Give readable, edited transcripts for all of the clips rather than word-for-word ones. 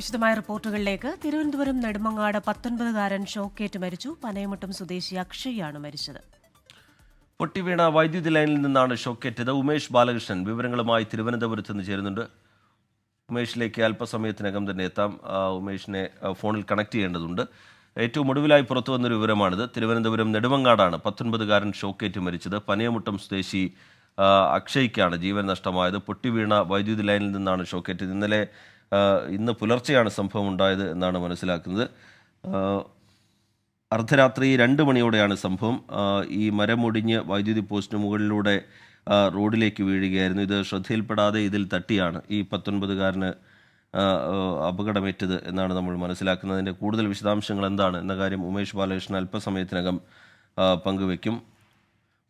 വിശദമായ റിപ്പോർട്ടുകളിലേക്ക്. തിരുവനന്തപുരം നെടുമങ്ങാട് 19-കാരൻ ഷോക്കേറ്റ് മരിച്ചു. പനയമുട്ടം സ്വദേശി അക്ഷയാണ് മരിച്ചത്. പൊട്ടിവീണ വൈദ്യുതി ലൈനിൽ നിന്നാണ് ഷോക്കേറ്റത്. ഉമേഷ് ബാലകൃഷ്ണൻ വിവരങ്ങളുമായി തിരുവനന്തപുരത്ത് നിന്ന് ചേരുന്നുണ്ട്. ഉമേഷിലേക്ക് അല്പസമയത്തിനകം തന്നെ എത്താം. ഉമേഷിനെ ഫോണിൽ കണക്ട് ചെയ്യേണ്ടതുണ്ട്. ഏറ്റവും ഒടുവിലായി പുറത്തു വന്നൊരു വിവരമാണിത്. തിരുവനന്തപുരം നെടുമങ്ങാടാണ് 19-കാരൻ ഷോക്കേറ്റ് മരിച്ചത്. പനയമുട്ടം സ്വദേശി അക്ഷയ്ക്കാണ് ജീവൻ നഷ്ടമായത്. പൊട്ടിവീണ വൈദ്യുതി ലൈനിൽ നിന്നാണ് ഷോക്കേറ്റത്. ഇന്ന് പുലർച്ചെയാണ് സംഭവം ഉണ്ടായത് എന്നാണ് മനസ്സിലാക്കുന്നത്. അർദ്ധരാത്രി 2 മണിയോടെയാണ് സംഭവം. ഈ മരമൊടിഞ്ഞ് വൈദ്യുതി പോസ്റ്റിന് മുകളിലൂടെ റോഡിലേക്ക് വീഴുകയായിരുന്നു. ഇത് ശ്രദ്ധയിൽപ്പെടാതെ ഇതിൽ തട്ടിയാണ് ഈ 19-കാരന് അപകടമേറ്റത് എന്നാണ് നമ്മൾ മനസ്സിലാക്കുന്നത്. അതിൻ്റെ കൂടുതൽ വിശദാംശങ്ങൾ എന്താണ് എന്ന കാര്യം ഉമേഷ് ബാലകൃഷ്ണൻ അല്പസമയത്തിനകം പങ്കുവയ്ക്കും.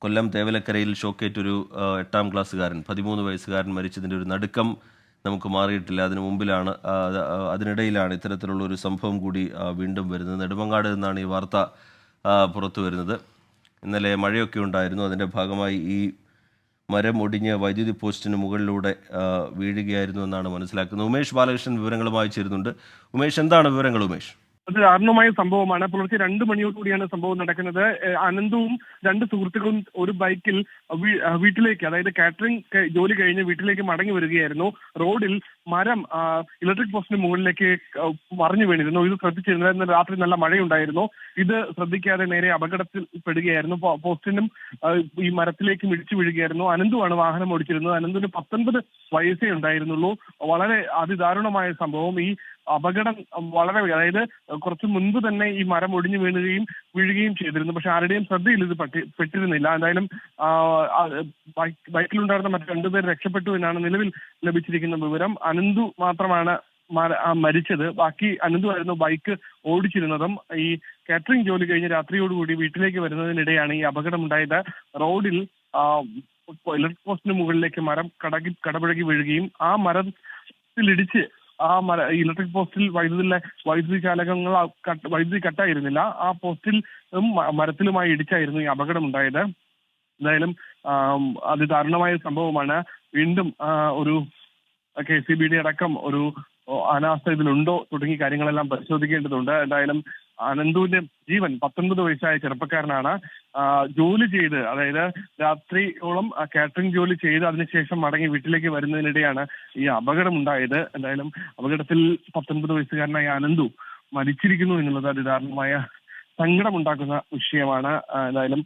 കൊല്ലം തേവലക്കരയിൽ ഷോക്കേറ്റൊരു 8ാം ക്ലാസ്സുകാരൻ 13 വയസ്സുകാരൻ മരിച്ചതിൻ്റെ ഒരു നടുക്കം നമുക്ക് മാറിയിട്ടില്ല. അതിനിടയിലാണ് ഇത്തരത്തിലുള്ള ഒരു സംഭവം കൂടി വീണ്ടും വരുന്നത്. നെടുമങ്ങാട് നിന്നാണ് ഈ വാർത്ത പുറത്തു വരുന്നത്. ഇന്നലെ മഴയൊക്കെ ഉണ്ടായിരുന്നു. അതിൻ്റെ ഭാഗമായി ഈ മരം ഒടിഞ്ഞ് വൈദ്യുതി പോസ്റ്റിന് മുകളിലൂടെ വീഴുകയായിരുന്നു എന്നാണ് മനസ്സിലാക്കുന്നത്. ഉമേഷ് ബാലകൃഷ്ണൻ വിവരങ്ങളുമായി ചേരുന്നുണ്ട്. ഉമേഷ്, എന്താണ് വിവരങ്ങൾ? ഉമേഷ്, അത് ദാരുണമായ സംഭവമാണ്. പുലർച്ചെ 2 മണിയോടുകൂടിയാണ് സംഭവം നടക്കുന്നത്. അനന്തവും 2 സുഹൃത്തുക്കളും ഒരു ബൈക്കിൽ വീട്ടിലേക്ക്, അതായത് കാറ്ററിംഗ് ജോലി കഴിഞ്ഞ് വീട്ടിലേക്ക് മടങ്ങി വരികയായിരുന്നു. റോഡിൽ മരം ഇലക്ട്രിക് പോസ്റ്റിന് മുകളിലേക്ക് മറിഞ്ഞു വീണിരുന്നു. ഇത് ശ്രദ്ധിച്ചിരുന്നില്ല. ഇന്ന് രാത്രി നല്ല മഴയുണ്ടായിരുന്നു. ഇത് ശ്രദ്ധിക്കാതെ നേരെ അപകടത്തിൽ പെടുകയായിരുന്നു. പോസ്റ്റിനും ഈ മരത്തിലേക്കും ഇടിച്ചു വീഴുകയായിരുന്നു. അനന്തുവാണ് വാഹനം ഓടിച്ചിരുന്നത്. അനന്തുവിന് 19 വയസ്സേ ഉണ്ടായിരുന്നുള്ളൂ. വളരെ അതിദാരുണമായ സംഭവം. ഈ അപകടം വളരെ, അതായത് കുറച്ച് മുൻപ് തന്നെ ഈ മരം ഒടിഞ്ഞു വീഴുകയും ചെയ്തിരുന്നു. പക്ഷെ ആരുടെയും ശ്രദ്ധയിൽ ഇത് പെട്ടിരുന്നില്ല. എന്തായാലും ബൈക്കിലുണ്ടായിരുന്ന മറ്റ് 2 പേർ രക്ഷപ്പെട്ടു എന്നാണ് നിലവിൽ ലഭിച്ചിരിക്കുന്ന വിവരം. അനന്തു മാത്രമാണ് മരിച്ചത്. ബാക്കി അനന്തു ആയിരുന്നു ബൈക്ക് ഓടിച്ചിരുന്നതും. ഈ കാറ്ററിംഗ് ജോലി കഴിഞ്ഞ് രാത്രിയോടുകൂടി വീട്ടിലേക്ക് വരുന്നതിനിടെയാണ് ഈ അപകടം ഉണ്ടായത്. റോഡിൽ ഇലക്ട്രിക് പോസ്റ്റിന് മുകളിലേക്ക് മരം കടപുഴകി വീഴുകയും ആ മരത്തിലിടിച്ച് ഇലക്ട്രിക് പോസ്റ്റിൽ വൈദ്യുതി കട്ടായിരുന്നില്ല. ആ പോസ്റ്റിൽ മരത്തിലുമായി ഇടിച്ചായിരുന്നു ഈ അപകടം ഉണ്ടായത്. എന്തായാലും അതിദാരുണമായ സംഭവമാണ്. വീണ്ടും ഒരു KCBD അടക്കം ഒരു അനാസ്ഥ ഇതിലുണ്ടോ തുടങ്ങിയ കാര്യങ്ങളെല്ലാം പരിശോധിക്കേണ്ടതുണ്ട്. എന്തായാലും അനന്തുവിന്റെ ജീവൻ, 19 വയസ്സായ ചെറുപ്പക്കാരനാണ്. ജോലി ചെയ്ത്, അതായത് രാത്രിയോളം കാറ്ററിംഗ് ജോലി ചെയ്ത് അതിനുശേഷം മടങ്ങി വീട്ടിലേക്ക് വരുന്നതിനിടെയാണ് ഈ അപകടം ഉണ്ടായത്. എന്തായാലും അപകടത്തിൽ 19 വയസ്സുകാരനായ അനന്തു മരിച്ചിരിക്കുന്നു എന്നുള്ളത് അതിദാരുണമായ സങ്കടമുണ്ടാക്കുന്ന വിഷയമാണ്. എന്തായാലും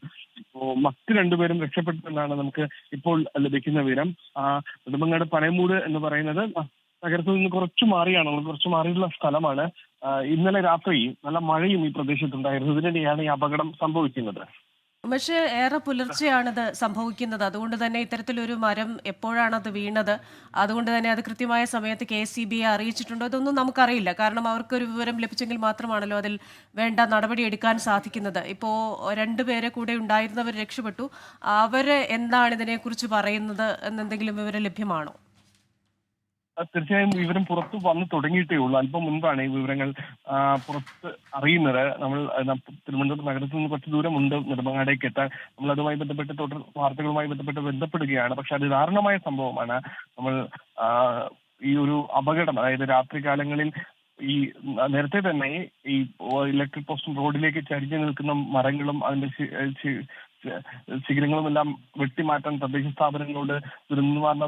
മറ്റ് 2 പേരും രക്ഷപ്പെട്ടു എന്നാണ് നമുക്ക് ഇപ്പോൾ ലഭിക്കുന്ന വിവരം. നെടുമങ്ങാട് പനയമൂട് എന്ന് പറയുന്നത് നഗരത്തിൽ നിന്ന് കുറച്ചു മാറിയിട്ടുള്ള സ്ഥലമാണ്. ഇന്നലെ രാത്രി നല്ല മഴയും ഈ പ്രദേശത്തുണ്ടായിരുന്നു. ഇതിനിടെയാണ് ഈ അപകടം സംഭവിക്കുന്നത്. പക്ഷേ ഏറെ പുലർച്ചെയാണിത് സംഭവിക്കുന്നത്. അതുകൊണ്ട് തന്നെ ഇത്തരത്തിലൊരു മരം എപ്പോഴാണത് വീണത്, അതുകൊണ്ട് തന്നെ അത് കൃത്യമായ സമയത്ത് KCBയെ അറിയിച്ചിട്ടുണ്ടോ, ഇതൊന്നും നമുക്കറിയില്ല. കാരണം അവർക്കൊരു വിവരം ലഭിച്ചെങ്കിൽ മാത്രമാണല്ലോ അതിൽ വേണ്ട നടപടി എടുക്കാൻ സാധിക്കുന്നത്. ഇപ്പോൾ 2 പേരെ കൂടെ ഉണ്ടായിരുന്നവർ രക്ഷപ്പെട്ടു. അവർ എന്താണ് ഇതിനെക്കുറിച്ച് പറയുന്നത് എന്നെന്തെങ്കിലും വിവരം ലഭ്യമാണോ? തീർച്ചയായും വിവരം പുറത്തു വന്നു തുടങ്ങിയിട്ടേ ഉള്ളൂ. അല്പം മുൻപാണ് ഈ വിവരങ്ങൾ പുറത്ത് അറിയുന്നത്. നമ്മൾ തിരുവനന്തപുരം നഗരത്തിൽ നിന്ന് കുറച്ച് ദൂരമുണ്ട് നെടുമങ്ങാടേക്ക് എത്താൻ. നമ്മൾ അതുമായി ബന്ധപ്പെട്ട് തുടർ വാർത്തകളുമായി ബന്ധപ്പെടുകയാണ്. പക്ഷെ അത് ദാരുണമായ സംഭവമാണ്. നമ്മൾ ഈ ഒരു അപകടം, അതായത് രാത്രികാലങ്ങളിൽ ഈ നേരത്തെ തന്നെ ഈ ഇലക്ട്രിക് പോസ്റ്റും റോഡിലേക്ക് ചരിഞ്ഞു നിൽക്കുന്ന മരങ്ങളും അതിന്റെ ശിഖരങ്ങളുമെല്ലാം വെട്ടിമാറ്റാൻ തദ്ദേശ സ്ഥാപനങ്ങളോട് ദുരന്തനിവാരണ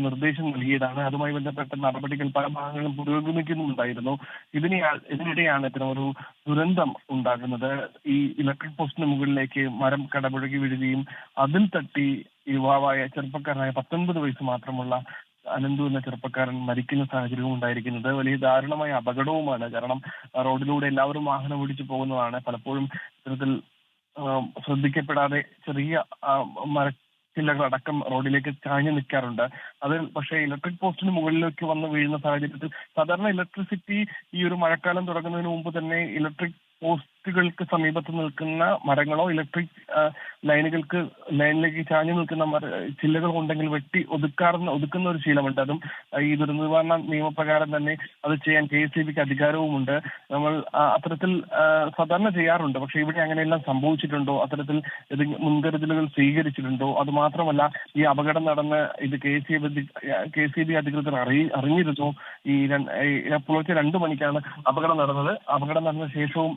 നിർദ്ദേശം നൽകിയതാണ്. അതുമായി ബന്ധപ്പെട്ട നടപടികൾ പല ഭാഗങ്ങളും പുരോഗമിക്കുന്നുണ്ടായിരുന്നു. ഇതിനിടെയാണ് ഇത്തരം ഒരു ദുരന്തം ഉണ്ടാകുന്നത്. ഈ ഇലക്ട്രിക് പോസ്റ്റിന് മുകളിലേക്ക് മരം കടപുഴകി വീഴുകയും അതിൽ തട്ടി യുവാവായ ചെറുപ്പക്കാരനായ 19 വയസ്സ് മാത്രമുള്ള അനന്തു എന്ന ചെറുപ്പക്കാരൻ മരിക്കുന്ന സാഹചര്യവും ഉണ്ടായിരിക്കുന്നത്. വലിയ ദാരുണമായ അപകടവുമാണ്. കാരണം റോഡിലൂടെ എല്ലാവരും വാഹനം ഓടിച്ചു പോകുന്നതാണ്. പലപ്പോഴും ഇത്തരത്തിൽ ശ്രദ്ധിക്കപ്പെടാതെ ചെറിയ മരച്ചില്ലകളടക്കം റോഡിലേക്ക് ചാഞ്ഞു നിൽക്കാറുണ്ട്. അത് പക്ഷേ ഇലക്ട്രിക് പോസ്റ്റിന് മുകളിലേക്ക് വന്ന് വീഴുന്ന സാഹചര്യത്തിൽ സാധാരണ ഇലക്ട്രിസിറ്റി ഈ ഒരു മഴക്കാലം തുടങ്ങുന്നതിന് മുമ്പ് തന്നെ ഇലക്ട്രിക് പോസ്റ്റുകൾക്ക് സമീപത്ത് നിൽക്കുന്ന മരങ്ങളോ ഇലക്ട്രിക് ലൈനിലേക്ക് ചാഞ്ഞു നിൽക്കുന്ന ചില്ലകൾ ഉണ്ടെങ്കിൽ വെട്ടി ഒതുക്കുന്ന ഒരു ശീലമുണ്ട്. അതും ഈ ദുരന്ത നിവാരണ നിയമപ്രകാരം തന്നെ അത് ചെയ്യാൻ KCBക്ക് അധികാരവുമുണ്ട്. നമ്മൾ അത്തരത്തിൽ സാധാരണ ചെയ്യാറുണ്ട്. പക്ഷെ ഇവിടെ അങ്ങനെയെല്ലാം സംഭവിച്ചിട്ടുണ്ടോ, അത്തരത്തിൽ മുൻകരുതലുകൾ സ്വീകരിച്ചിട്ടുണ്ടോ? അത് മാത്രമല്ല, ഈ അപകടം നടന്ന് ഇത് KCB KCB അധികൃതർ അറിഞ്ഞിരുന്നു. പുലർച്ചെ 2 മണിക്കാണ് അപകടം നടന്നത്. അപകടം നടന്ന ശേഷവും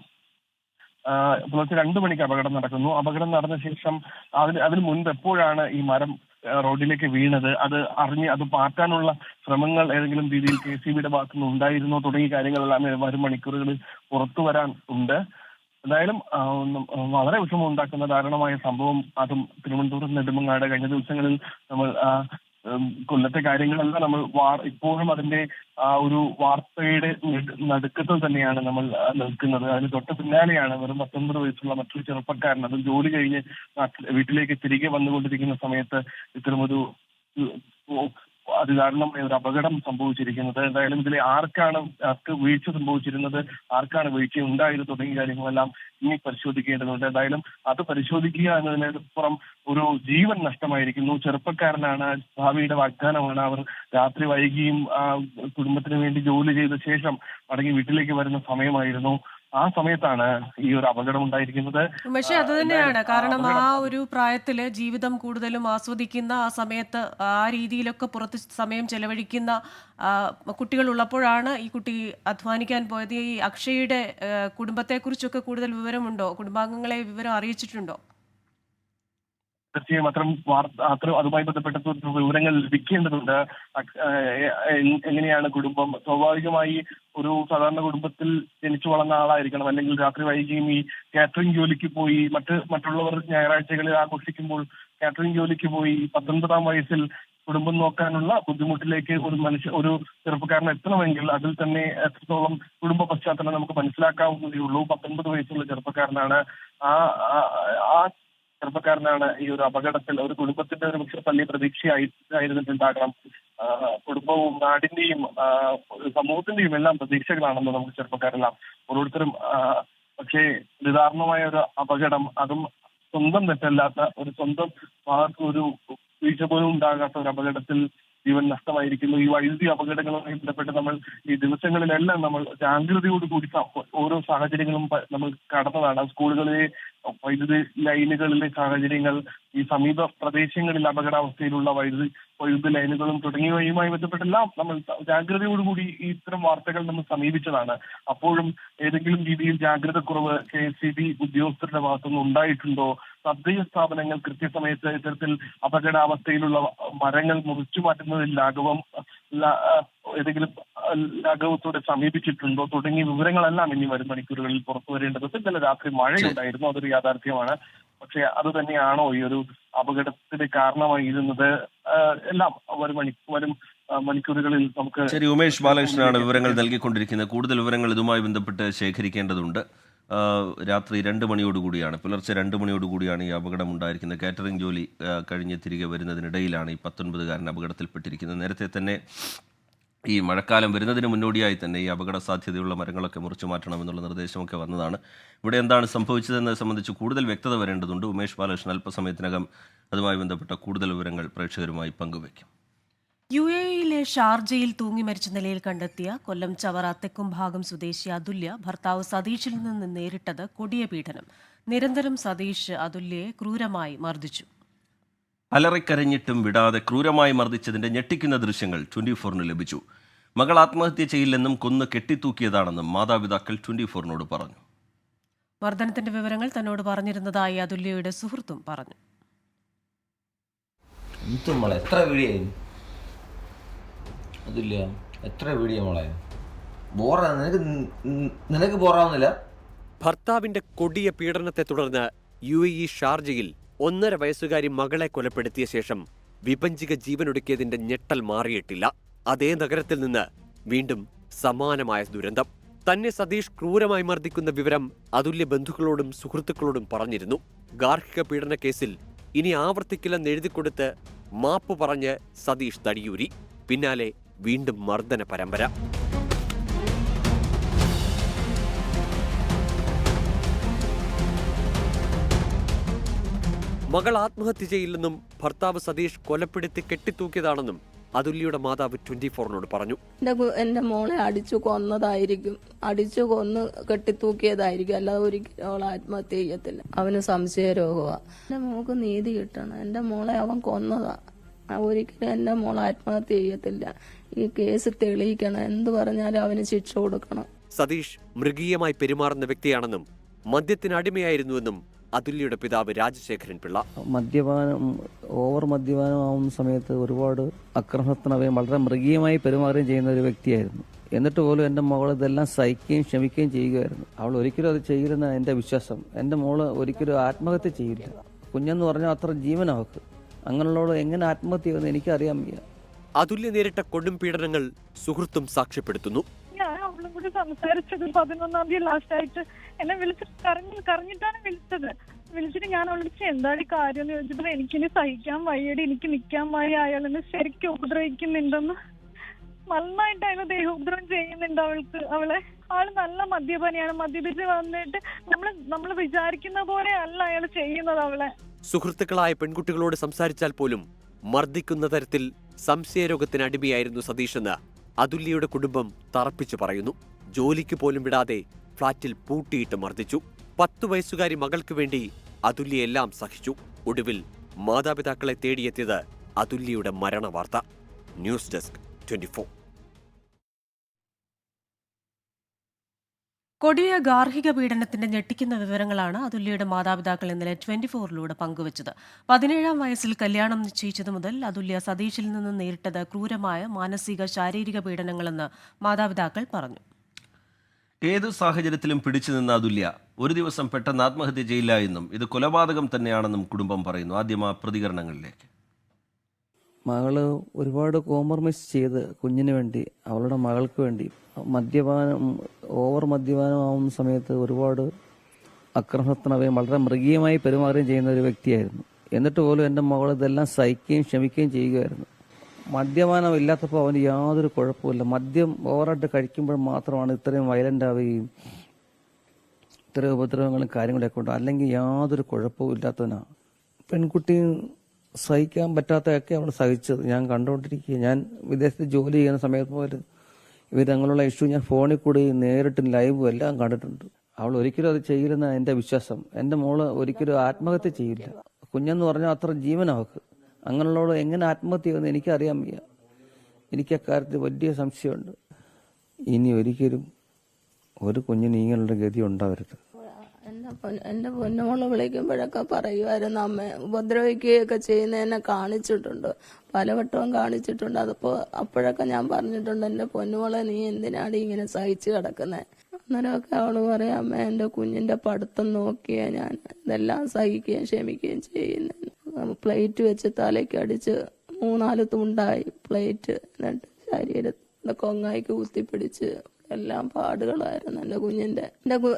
പുലർച്ചെ 2 മണിക്ക് അപകടം നടക്കുന്നു. അപകടം നടന്ന ശേഷം അതിന് മുൻപ് എപ്പോഴാണ് ഈ മരം റോഡിലേക്ക് വീണത്, അത് മാറ്റാനുള്ള ശ്രമങ്ങൾ ഏതെങ്കിലും രീതിയിൽ KCBയുടെ ഭാഗത്തുനിന്ന് ഉണ്ടായിരുന്നോ തുടങ്ങിയ കാര്യങ്ങളെല്ലാം വരും മണിക്കൂറുകളിൽ പുറത്തു വരാൻ ഉണ്ട്. എന്തായാലും വളരെ വിഷമം ഉണ്ടാക്കുന്ന ദാരുണമായ സംഭവം, അതും തിരുവനന്തപുരം നെടുമങ്ങാട്. കഴിഞ്ഞ ദിവസങ്ങളിൽ നമ്മൾ കൊല്ലത്തെ കാര്യങ്ങളെല്ലാം നമ്മൾ ഇപ്പോഴും അതിന്റെ ഒരു വാർത്തയുടെ നടുക്കത്തിൽ തന്നെയാണ് നമ്മൾ നിൽക്കുന്നത്. അതിന് തൊട്ട് പിന്നാലെയാണ് വെറും 19 വയസ്സുള്ള മറ്റൊരു ചെറുപ്പക്കാരൻ, അത് ജോലി കഴിഞ്ഞ് വീട്ടിലേക്ക് തിരികെ വന്നുകൊണ്ടിരിക്കുന്ന സമയത്ത് ഇത്തരമൊരു അതിദാരുണമായ ഒരു അപകടം സംഭവിച്ചിരിക്കുന്നത്. എന്തായാലും ഇതിൽ ആർക്ക് വീഴ്ച സംഭവിച്ചിരുന്നത്, ആർക്കാണ് വീഴ്ച ഉണ്ടായത് തുടങ്ങിയ കാര്യങ്ങളെല്ലാം ഇനി പരിശോധിക്കേണ്ടതുണ്ട്. എന്തായാലും അത് പരിശോധിക്കുക എന്നതിനപ്പുറം ഒരു ജീവൻ നഷ്ടമായിരിക്കുന്നു. ചെറുപ്പക്കാരനാണ്, ഭാവിയുടെ വാഗ്ദാനമാണ്. അവർ രാത്രി വൈകിയും കുടുംബത്തിന് വേണ്ടി ജോലി ചെയ്ത ശേഷം മടങ്ങി വീട്ടിലേക്ക് വരുന്ന സമയമായിരുന്നു. ആ സമയത്താണ് ഈ ഒരു അപകടം ഉണ്ടായിരിക്കുന്നത്. പക്ഷെ അത് തന്നെയാണ് കാരണം, ആ ഒരു പ്രായത്തില് ജീവിതം കൂടുതലും ആസ്വദിക്കുന്ന ആ സമയത്ത് ആ രീതിയിലൊക്കെ പുറത്ത് സമയം ചെലവഴിക്കുന്ന കുട്ടികൾ ഉള്ളപ്പോഴാണ് ഈ കുട്ടി അധ്വാനിക്കാൻ പോയത്. ഈ അക്ഷയുടെ കുടുംബത്തെക്കുറിച്ചൊക്കെ കൂടുതൽ വിവരമുണ്ടോ? കുടുംബാംഗങ്ങളെ വിവരം അറിയിച്ചിട്ടുണ്ടോ? തീർച്ചയായും അതുമായി ബന്ധപ്പെട്ട വിവരങ്ങൾ ലഭിക്കേണ്ടതുണ്ട്. എങ്ങനെയാണ് കുടുംബം, സ്വാഭാവികമായി ഒരു സാധാരണ കുടുംബത്തിൽ ജനിച്ചു വളർന്ന ആളായിരിക്കണം, അല്ലെങ്കിൽ രാത്രി വൈകിയും ഈ കാറ്ററിംഗ് ജോലിക്ക് പോയി മറ്റുള്ളവർ ഞായറാഴ്ചകളിൽ ആഘോഷിക്കുമ്പോൾ കാറ്ററിംഗ് ജോലിക്ക് പോയി 19-ാം വയസ്സിൽ കുടുംബം നോക്കാനുള്ള ബുദ്ധിമുട്ടിലേക്ക് ഒരു ചെറുപ്പക്കാരൻ എത്തണമെങ്കിൽ അതിൽ തന്നെ എത്രത്തോളം കുടുംബ പശ്ചാത്തലം നമുക്ക് മനസ്സിലാക്കാവുന്നതേ ഉള്ളൂ. 19 വയസ്സുള്ള ചെറുപ്പക്കാരനാണ്. ആ ചെറുപ്പക്കാരനാണ് ഈ ഒരു അപകടത്തിൽ, ഒരു കുടുംബത്തിന്റെ ഒരു പക്ഷെ വലിയ പ്രതീക്ഷയായിരുന്നിട്ടുണ്ടാകണം. കുടുംബവും നാടിന്റെയും സമൂഹത്തിന്റെയും എല്ലാം പ്രതീക്ഷകളാണെന്ന് നമുക്ക് ചെറുപ്പക്കാരെല്ലാം ഓരോരുത്തരും. പക്ഷേ നിദാരുണമായ ഒരു അപകടം, അതും സ്വന്തം തെറ്റല്ലാത്ത സ്വന്തം ഭാഗത്ത് ഒരു വീഴ്ച പോലും ഉണ്ടാകാത്ത ഒരു അപകടത്തിൽ ജീവൻ നഷ്ടമായിരിക്കുന്നു. ഈ വൈദ്യുതി അപകടങ്ങളുമായി ബന്ധപ്പെട്ട് നമ്മൾ ഈ ദിവസങ്ങളിലെല്ലാം നമ്മൾ ജാഗ്രതയോടുകൂടി ഓരോ സാഹചര്യങ്ങളും നമ്മൾ കടന്നതാണ്. സ്കൂളുകളിലെ വൈദ്യുതി ലൈനുകളിലെ സാഹചര്യങ്ങൾ, ഈ സമീപ പ്രദേശങ്ങളിൽ അപകടാവസ്ഥയിലുള്ള വൈദ്യുതി ലൈനുകളും തുടങ്ങിയവയുമായി ബന്ധപ്പെട്ടെല്ലാം നമ്മൾ ജാഗ്രതയോടുകൂടി ഇത്തരം വാർത്തകൾ നമ്മൾ സമീപിച്ചതാണ്. അപ്പോഴും ഏതെങ്കിലും രീതിയിൽ ജാഗ്രത കുറവ് KCB ഉദ്യോഗസ്ഥരുടെ ഭാഗത്തുനിന്ന് ഉണ്ടായിട്ടുണ്ടോ? തദ്ദേശ സ്ഥാപനങ്ങൾ കൃത്യസമയത്ത് ഇത്തരത്തിൽ അപകടാവസ്ഥയിലുള്ള മരങ്ങൾ മുറിച്ചു മാറ്റുന്നതിൽ ഏതെങ്കിലും ലാഘവത്തോടെ സമീപിച്ചിട്ടുണ്ടോ തുടങ്ങിയ വിവരങ്ങളെല്ലാം ഇനി വരും മണിക്കൂറുകളിൽ പുറത്തു വരേണ്ടതുണ്ട്. ഇന്നലെ രാത്രി മഴയുണ്ടായിരുന്നു, അതൊരു യാഥാർത്ഥ്യമാണ്. പക്ഷെ അത് തന്നെയാണോ ഈ ഒരു അപകടത്തിന് കാരണമായിരുന്നത്? എല്ലാം വരും മണിക്കൂറുകളിൽ നമുക്ക്. ശരി, ഉമേഷ് ബാലകൃഷ്ണനാണ് വിവരങ്ങൾ നൽകിക്കൊണ്ടിരിക്കുന്നത്. കൂടുതൽ വിവരങ്ങൾ ഇതുമായി ബന്ധപ്പെട്ട് ശേഖരിക്കേണ്ടതുണ്ട്. രാത്രി 2 മണിയോടുകൂടിയാണ്, പുലർച്ചെ 2 മണിയോടുകൂടിയാണ് ഈ അപകടം ഉണ്ടായിരിക്കുന്നത്. കാറ്ററിംഗ് ജോലി കഴിഞ്ഞ് തിരികെ വരുന്നതിനിടയിലാണ് ഈ 19-കാരൻ അപകടത്തിൽപ്പെട്ടിരിക്കുന്നത്. നേരത്തെ തന്നെ ഈ മഴക്കാലം വരുന്നതിന് മുന്നോടിയായി തന്നെ ഈ അപകട സാധ്യതയുള്ള മരങ്ങളൊക്കെ മുറിച്ചു മാറ്റണമെന്നുള്ള നിർദ്ദേശമൊക്കെ വന്നതാണ്. ഇവിടെ എന്താണ് സംഭവിച്ചതെന്നത് സംബന്ധിച്ച് കൂടുതൽ വ്യക്തത വരേണ്ടതുണ്ട്. ഉമേഷ് ബാലകൃഷ്ണൻ അല്പസമയത്തിനകം അതുമായി ബന്ധപ്പെട്ട കൂടുതൽ വിവരങ്ങൾ പ്രേക്ഷകരുമായി പങ്കുവയ്ക്കും. UAE-യിലെ ഷാർജയിൽ തൂങ്ങി മരിച്ച നിലയിൽ കണ്ടെത്തിയ കൊല്ലം ചവറ തെക്കുംഭാഗം സ്വദേശി അതുല്യ ഭർത്താവ് സതീഷിൽ നിന്ന് നേരിട്ടത് കൊടിയ പീഡനം. നിരന്തരം സതീഷ് അതുല്യയെ ക്രൂരമായി മർദ്ദിച്ചു. അലറിക്കരഞ്ഞിട്ടും വിടാതെ ക്രൂരമായി മർദ്ദിച്ചതിന്റെ ഞെട്ടിക്കുന്ന ദൃശ്യങ്ങൾ 24-ന് ലഭിച്ചു. മകൾ ആത്മഹത്യ ചെയ്യില്ലെന്നും കൊന്ന് കെട്ടിത്തൂക്കിയതാണെന്നും മാതാപിതാക്കൾ 24-നോട് പറഞ്ഞു. മർദ്ദനത്തിന്റെ വിവരങ്ങൾ തന്നോട് പറഞ്ഞിരുന്നതായി അതുല്യയുടെ സുഹൃത്തും പറഞ്ഞു. അതില്ല, എത്ര വീഡിയോ മോളെ നിനക്ക് ബോറാവുന്നില്ല? ഭർത്താവിന്റെ കൊടിയ പീഡനത്തെ തുടർന്ന് UAE ഷാർജയിൽ 1.5 വയസ്സുകാരി മകളെ കൊലപ്പെടുത്തിയ ശേഷം വിഭജിക ജീവനൊടുക്കിയതിന്റെ ഞെട്ടൽ മാറിയിട്ടില്ല. അതേ നഗരത്തിൽ നിന്ന് വീണ്ടും സമാനമായ ദുരന്തം. തന്നെ സതീഷ് ക്രൂരമായി മർദ്ദിക്കുന്ന വിവരം അതുല്യ ബന്ധുക്കളോടും സുഹൃത്തുക്കളോടും പറഞ്ഞിരുന്നു. ഗാർഹിക പീഡന കേസിൽ ഇനി ആവർത്തിക്കില്ലെന്ന് എഴുതിക്കൊടുത്ത് മാപ്പ് പറഞ്ഞ് സതീഷ് തടിയൂരി. പിന്നാലെ വീണ്ടും മർദ്ദന പരമ്പര. മകൾ ആത്മഹത്യ ചെയ്യില്ലെന്നും ഭർത്താവ് സതീഷ് കൊലപ്പെടുത്തി കെട്ടിത്തൂക്കിയതാണെന്നും അതുല്യയുടെ മാതാവ് 24-നോട് പറഞ്ഞു. എന്റെ മോളെ അടിച്ചു കൊന്നതായിരിക്കും, അടിച്ചു കൊന്ന് കെട്ടിത്തൂക്കിയതായിരിക്കും, അല്ലാതെ ഒരിക്കലും അവൾ ആത്മഹത്യ ചെയ്യത്തില്ല. അവന് സംശയ രോഗമാണ്. എന്റെ മോൾക്ക് നീതി കിട്ടണം. എന്റെ മോളെ അവൻ കൊന്നതാ. ഒരിക്കലും എൻ്റെ മോൾ ആത്മഹത്യ ചെയ്യത്തില്ല. ഈ കേസ് തെളിയിക്കണം. എന്ത് പറഞ്ഞാലും അവന് ശിക്ഷ കൊടുക്കണം. സതീഷ് മൃഗീയമായി പെരുമാറുന്ന വ്യക്തിയാണെന്നും മദ്യത്തിന് അടിമയായിരുന്നുവെന്നും അതുല്യയുടെ പിതാവ് രാജശേഖരൻ പിള്ള. ഓവർ മദ്യപാനമാവുന്ന സമയത്ത് ഒരുപാട് ആക്രമണത്തിനവയും വളരെ മൃഗീയമായി പെരുമാറുകയും ചെയ്യുന്ന ഒരു വ്യക്തിയായിരുന്നു. എന്നിട്ട് പോലും എൻ്റെ മകൾ ഇതെല്ലാം സഹിക്കുകയും ക്ഷമിക്കുകയും ചെയ്യുകയായിരുന്നു. അവൾ ഒരിക്കലും അത് ചെയ്യില്ലെന്നാണ് എൻ്റെ വിശ്വാസം. എൻ്റെ മോള് ഒരിക്കലും ആത്മഹത്യ ചെയ്യില്ല. കുഞ്ഞെന്ന് പറഞ്ഞാൽ അത്ര ജീവനവക്ക്. അങ്ങനെയുള്ളവൾ എങ്ങനെ ആത്മഹത്യ ചെയ്യുമെന്ന് എനിക്കറിയാൻ വയ്യ. അതുല്യ നേരിട്ട കൊടും പീഡനങ്ങൾ സുഹൃത്തും സാക്ഷ്യപ്പെടുത്തുന്നു. ഞാൻ അവളും കൂടി സംസാരിച്ചത് 11-ാം തീയതി ലാസ്റ്റ് ആയിട്ട് എന്നെ വിളിച്ചിട്ട് കരഞ്ഞിട്ടാണ് വിളിച്ചിട്ട് ഞാൻ അവളോട് എന്താണ് ഈ കാര്യം എന്ന് ചോദിച്ചപ്പോൾ എനിക്കിനി സഹിക്കാൻ വയ്യടി, എനിക്ക് നിൽക്കാൻ വയ്യ, അയാളെന്നെ ശരിക്കും ഉപദ്രവിക്കുന്നുണ്ടെന്ന്, നന്നായിട്ട് അയാൾ ദേഹോപദ്രവം ചെയ്യുന്നുണ്ട് അവളെ. ആള് നല്ല മദ്യപാനിയാണ്. മദ്യപിച്ച് വന്നിട്ട് നമ്മൾ വിചാരിക്കുന്ന പോലെ അല്ല അയാൾ ചെയ്യുന്നത് അവളെ. സുഹൃത്തുക്കളായ പെൺകുട്ടികളോട് സംസാരിച്ചാൽ പോലും മർദ്ദിക്കുന്ന തരത്തിൽ സംശയരോഗത്തിന് അടിമയായിരുന്നു സതീഷെന്ന് അതുല്യയുടെ കുടുംബം തറപ്പിച്ചു പറയുന്നു. ജോലിക്ക് പോലും വിടാതെ ഫ്ളാറ്റിൽ പൂട്ടിയിട്ട് മർദ്ദിച്ചു. 10 വയസ്സുകാരി മകൾക്ക് വേണ്ടി അതുല്യ എല്ലാം സഹിച്ചു. ഒടുവിൽ മാതാപിതാക്കളെ തേടിയെത്തിയത് അതുല്യയുടെ മരണവാർത്ത. News desk 24. കൊടിയ ഗാർഹിക പീഡനത്തിന്റെ ഞെട്ടിക്കുന്ന വിവരങ്ങളാണ് അതുല്യയുടെ മാതാപിതാക്കൾ ഇന്നലെ 24-ലൂടെ പങ്കുവച്ചത്. 17-ാം വയസ്സിൽ കല്യാണം നിശ്ചയിച്ചതു മുതൽ അതുല്യ സതീഷിൽ നിന്ന് നേരിട്ടത് ക്രൂരമായ മാനസിക ശാരീരിക പീഡനങ്ങളെന്ന് മാതാപിതാക്കൾ പറഞ്ഞു. ഏത് സാഹചര്യത്തിലും പിടിച്ചു നിന്ന അതുല്യ ഒരു ദിവസം പെട്ടെന്ന് ആത്മഹത്യ ചെയ്യില്ല എന്നും ഇത് കൊലപാതകം തന്നെയാണെന്നും കുടുംബം പറയുന്നു. ആദ്യം ആ പ്രതികരണങ്ങളിലേക്ക്. മകള് ഒരുപാട് കോംപ്രമൈസ് ചെയ്ത് കുഞ്ഞിന് വേണ്ടി, അവളുടെ മകൾക്ക് വേണ്ടി, ഓവർ മദ്യപാനമാവുന്ന സമയത്ത് ഒരുപാട് ആക്രമണത്തിനവയും വളരെ മൃഗീയമായി പെരുമാറുകയും ചെയ്യുന്ന ഒരു വ്യക്തിയായിരുന്നു. എന്നിട്ട് പോലും എൻ്റെ മകൾ ഇതെല്ലാം സഹിക്കുകയും ക്ഷമിക്കുകയും ചെയ്യുകയായിരുന്നു. മദ്യപാനം ഇല്ലാത്തപ്പോൾ അവന് യാതൊരു കുഴപ്പമില്ല. മദ്യം ഓവറായിട്ട് കഴിക്കുമ്പോൾ മാത്രമാണ് ഇത്രയും വയലൻ്റ് ആവുകയും ഇത്രയും ഉപദ്രവങ്ങളും കാര്യങ്ങളൊക്കെ ഉണ്ട്. അല്ലെങ്കിൽ യാതൊരു കുഴപ്പവും ഇല്ലാത്തവനാണ്. പെൺകുട്ടി സഹിക്കാൻ പറ്റാത്തതൊക്കെ അവൾ സഹിച്ചത് ഞാൻ കണ്ടുകൊണ്ടിരിക്കുക. ഞാൻ വിദേശത്ത് ജോലി ചെയ്യുന്ന സമയത്ത് പോലും ഇവർ തങ്ങളുള്ള ഇഷ്യൂ ഞാൻ ഫോണിൽ കൂടി നേരിട്ടും ലൈവും എല്ലാം കണ്ടിട്ടുണ്ട്. അവൾ ഒരിക്കലും അത് ചെയ്യില്ലെന്നാണ് എൻ്റെ വിശ്വാസം. എൻ്റെ മോള് ഒരിക്കലും ആത്മഹത്യ ചെയ്യില്ല. കുഞ്ഞെന്ന് പറഞ്ഞാൽ അത്ര ജീവനവക്ക്. അങ്ങനെയുള്ളവൾ എങ്ങനെ ആത്മഹത്യ ചെയ്യുമെന്ന് എനിക്കറിയാൻ വയ്യ. എനിക്ക് അക്കാര്യത്തിൽ വലിയ സംശയമുണ്ട്. ഇനി ഒരിക്കലും ഒരു കുഞ്ഞിന് ഇങ്ങനെയുള്ള ഗതി ഉണ്ടാവരുത്. എൻ്റെ പൊന്നുമോളെ വിളിക്കുമ്പോഴൊക്കെ പറയുമായിരുന്നു, അമ്മ ഉപദ്രവിക്കുകയൊക്കെ ചെയ്യുന്നതിനെ കാണിച്ചിട്ടുണ്ട്, പലവട്ടവും കാണിച്ചിട്ടുണ്ട്. അപ്പോഴൊക്കെ ഞാൻ പറഞ്ഞിട്ടുണ്ട്, എൻ്റെ പൊന്നുമോളെ നീ എന്തിനാണ് ഇങ്ങനെ സഹിച്ചു കിടക്കുന്നത്. അന്നേരമൊക്കെ അവള് പറയാം, അമ്മ എൻ്റെ കുഞ്ഞിൻ്റെ പഠിത്തം നോക്കിയാ ഞാൻ ഇതെല്ലാം സഹിക്കുകയും ക്ഷമിക്കുകയും ചെയ്യുന്നത്. പ്ലേറ്റ് വെച്ച് തലയ്ക്ക് അടിച്ച് 3-4 തുണ്ടായി പ്ലേറ്റ്. എന്നിട്ട് ശരീരത്തിന്റെ കൊങ്ങായിക്ക് കുത്തിപ്പിടിച്ച് എല്ലാം പാടുകളായിരുന്നു എൻ്റെ കുഞ്ഞിന്റെ.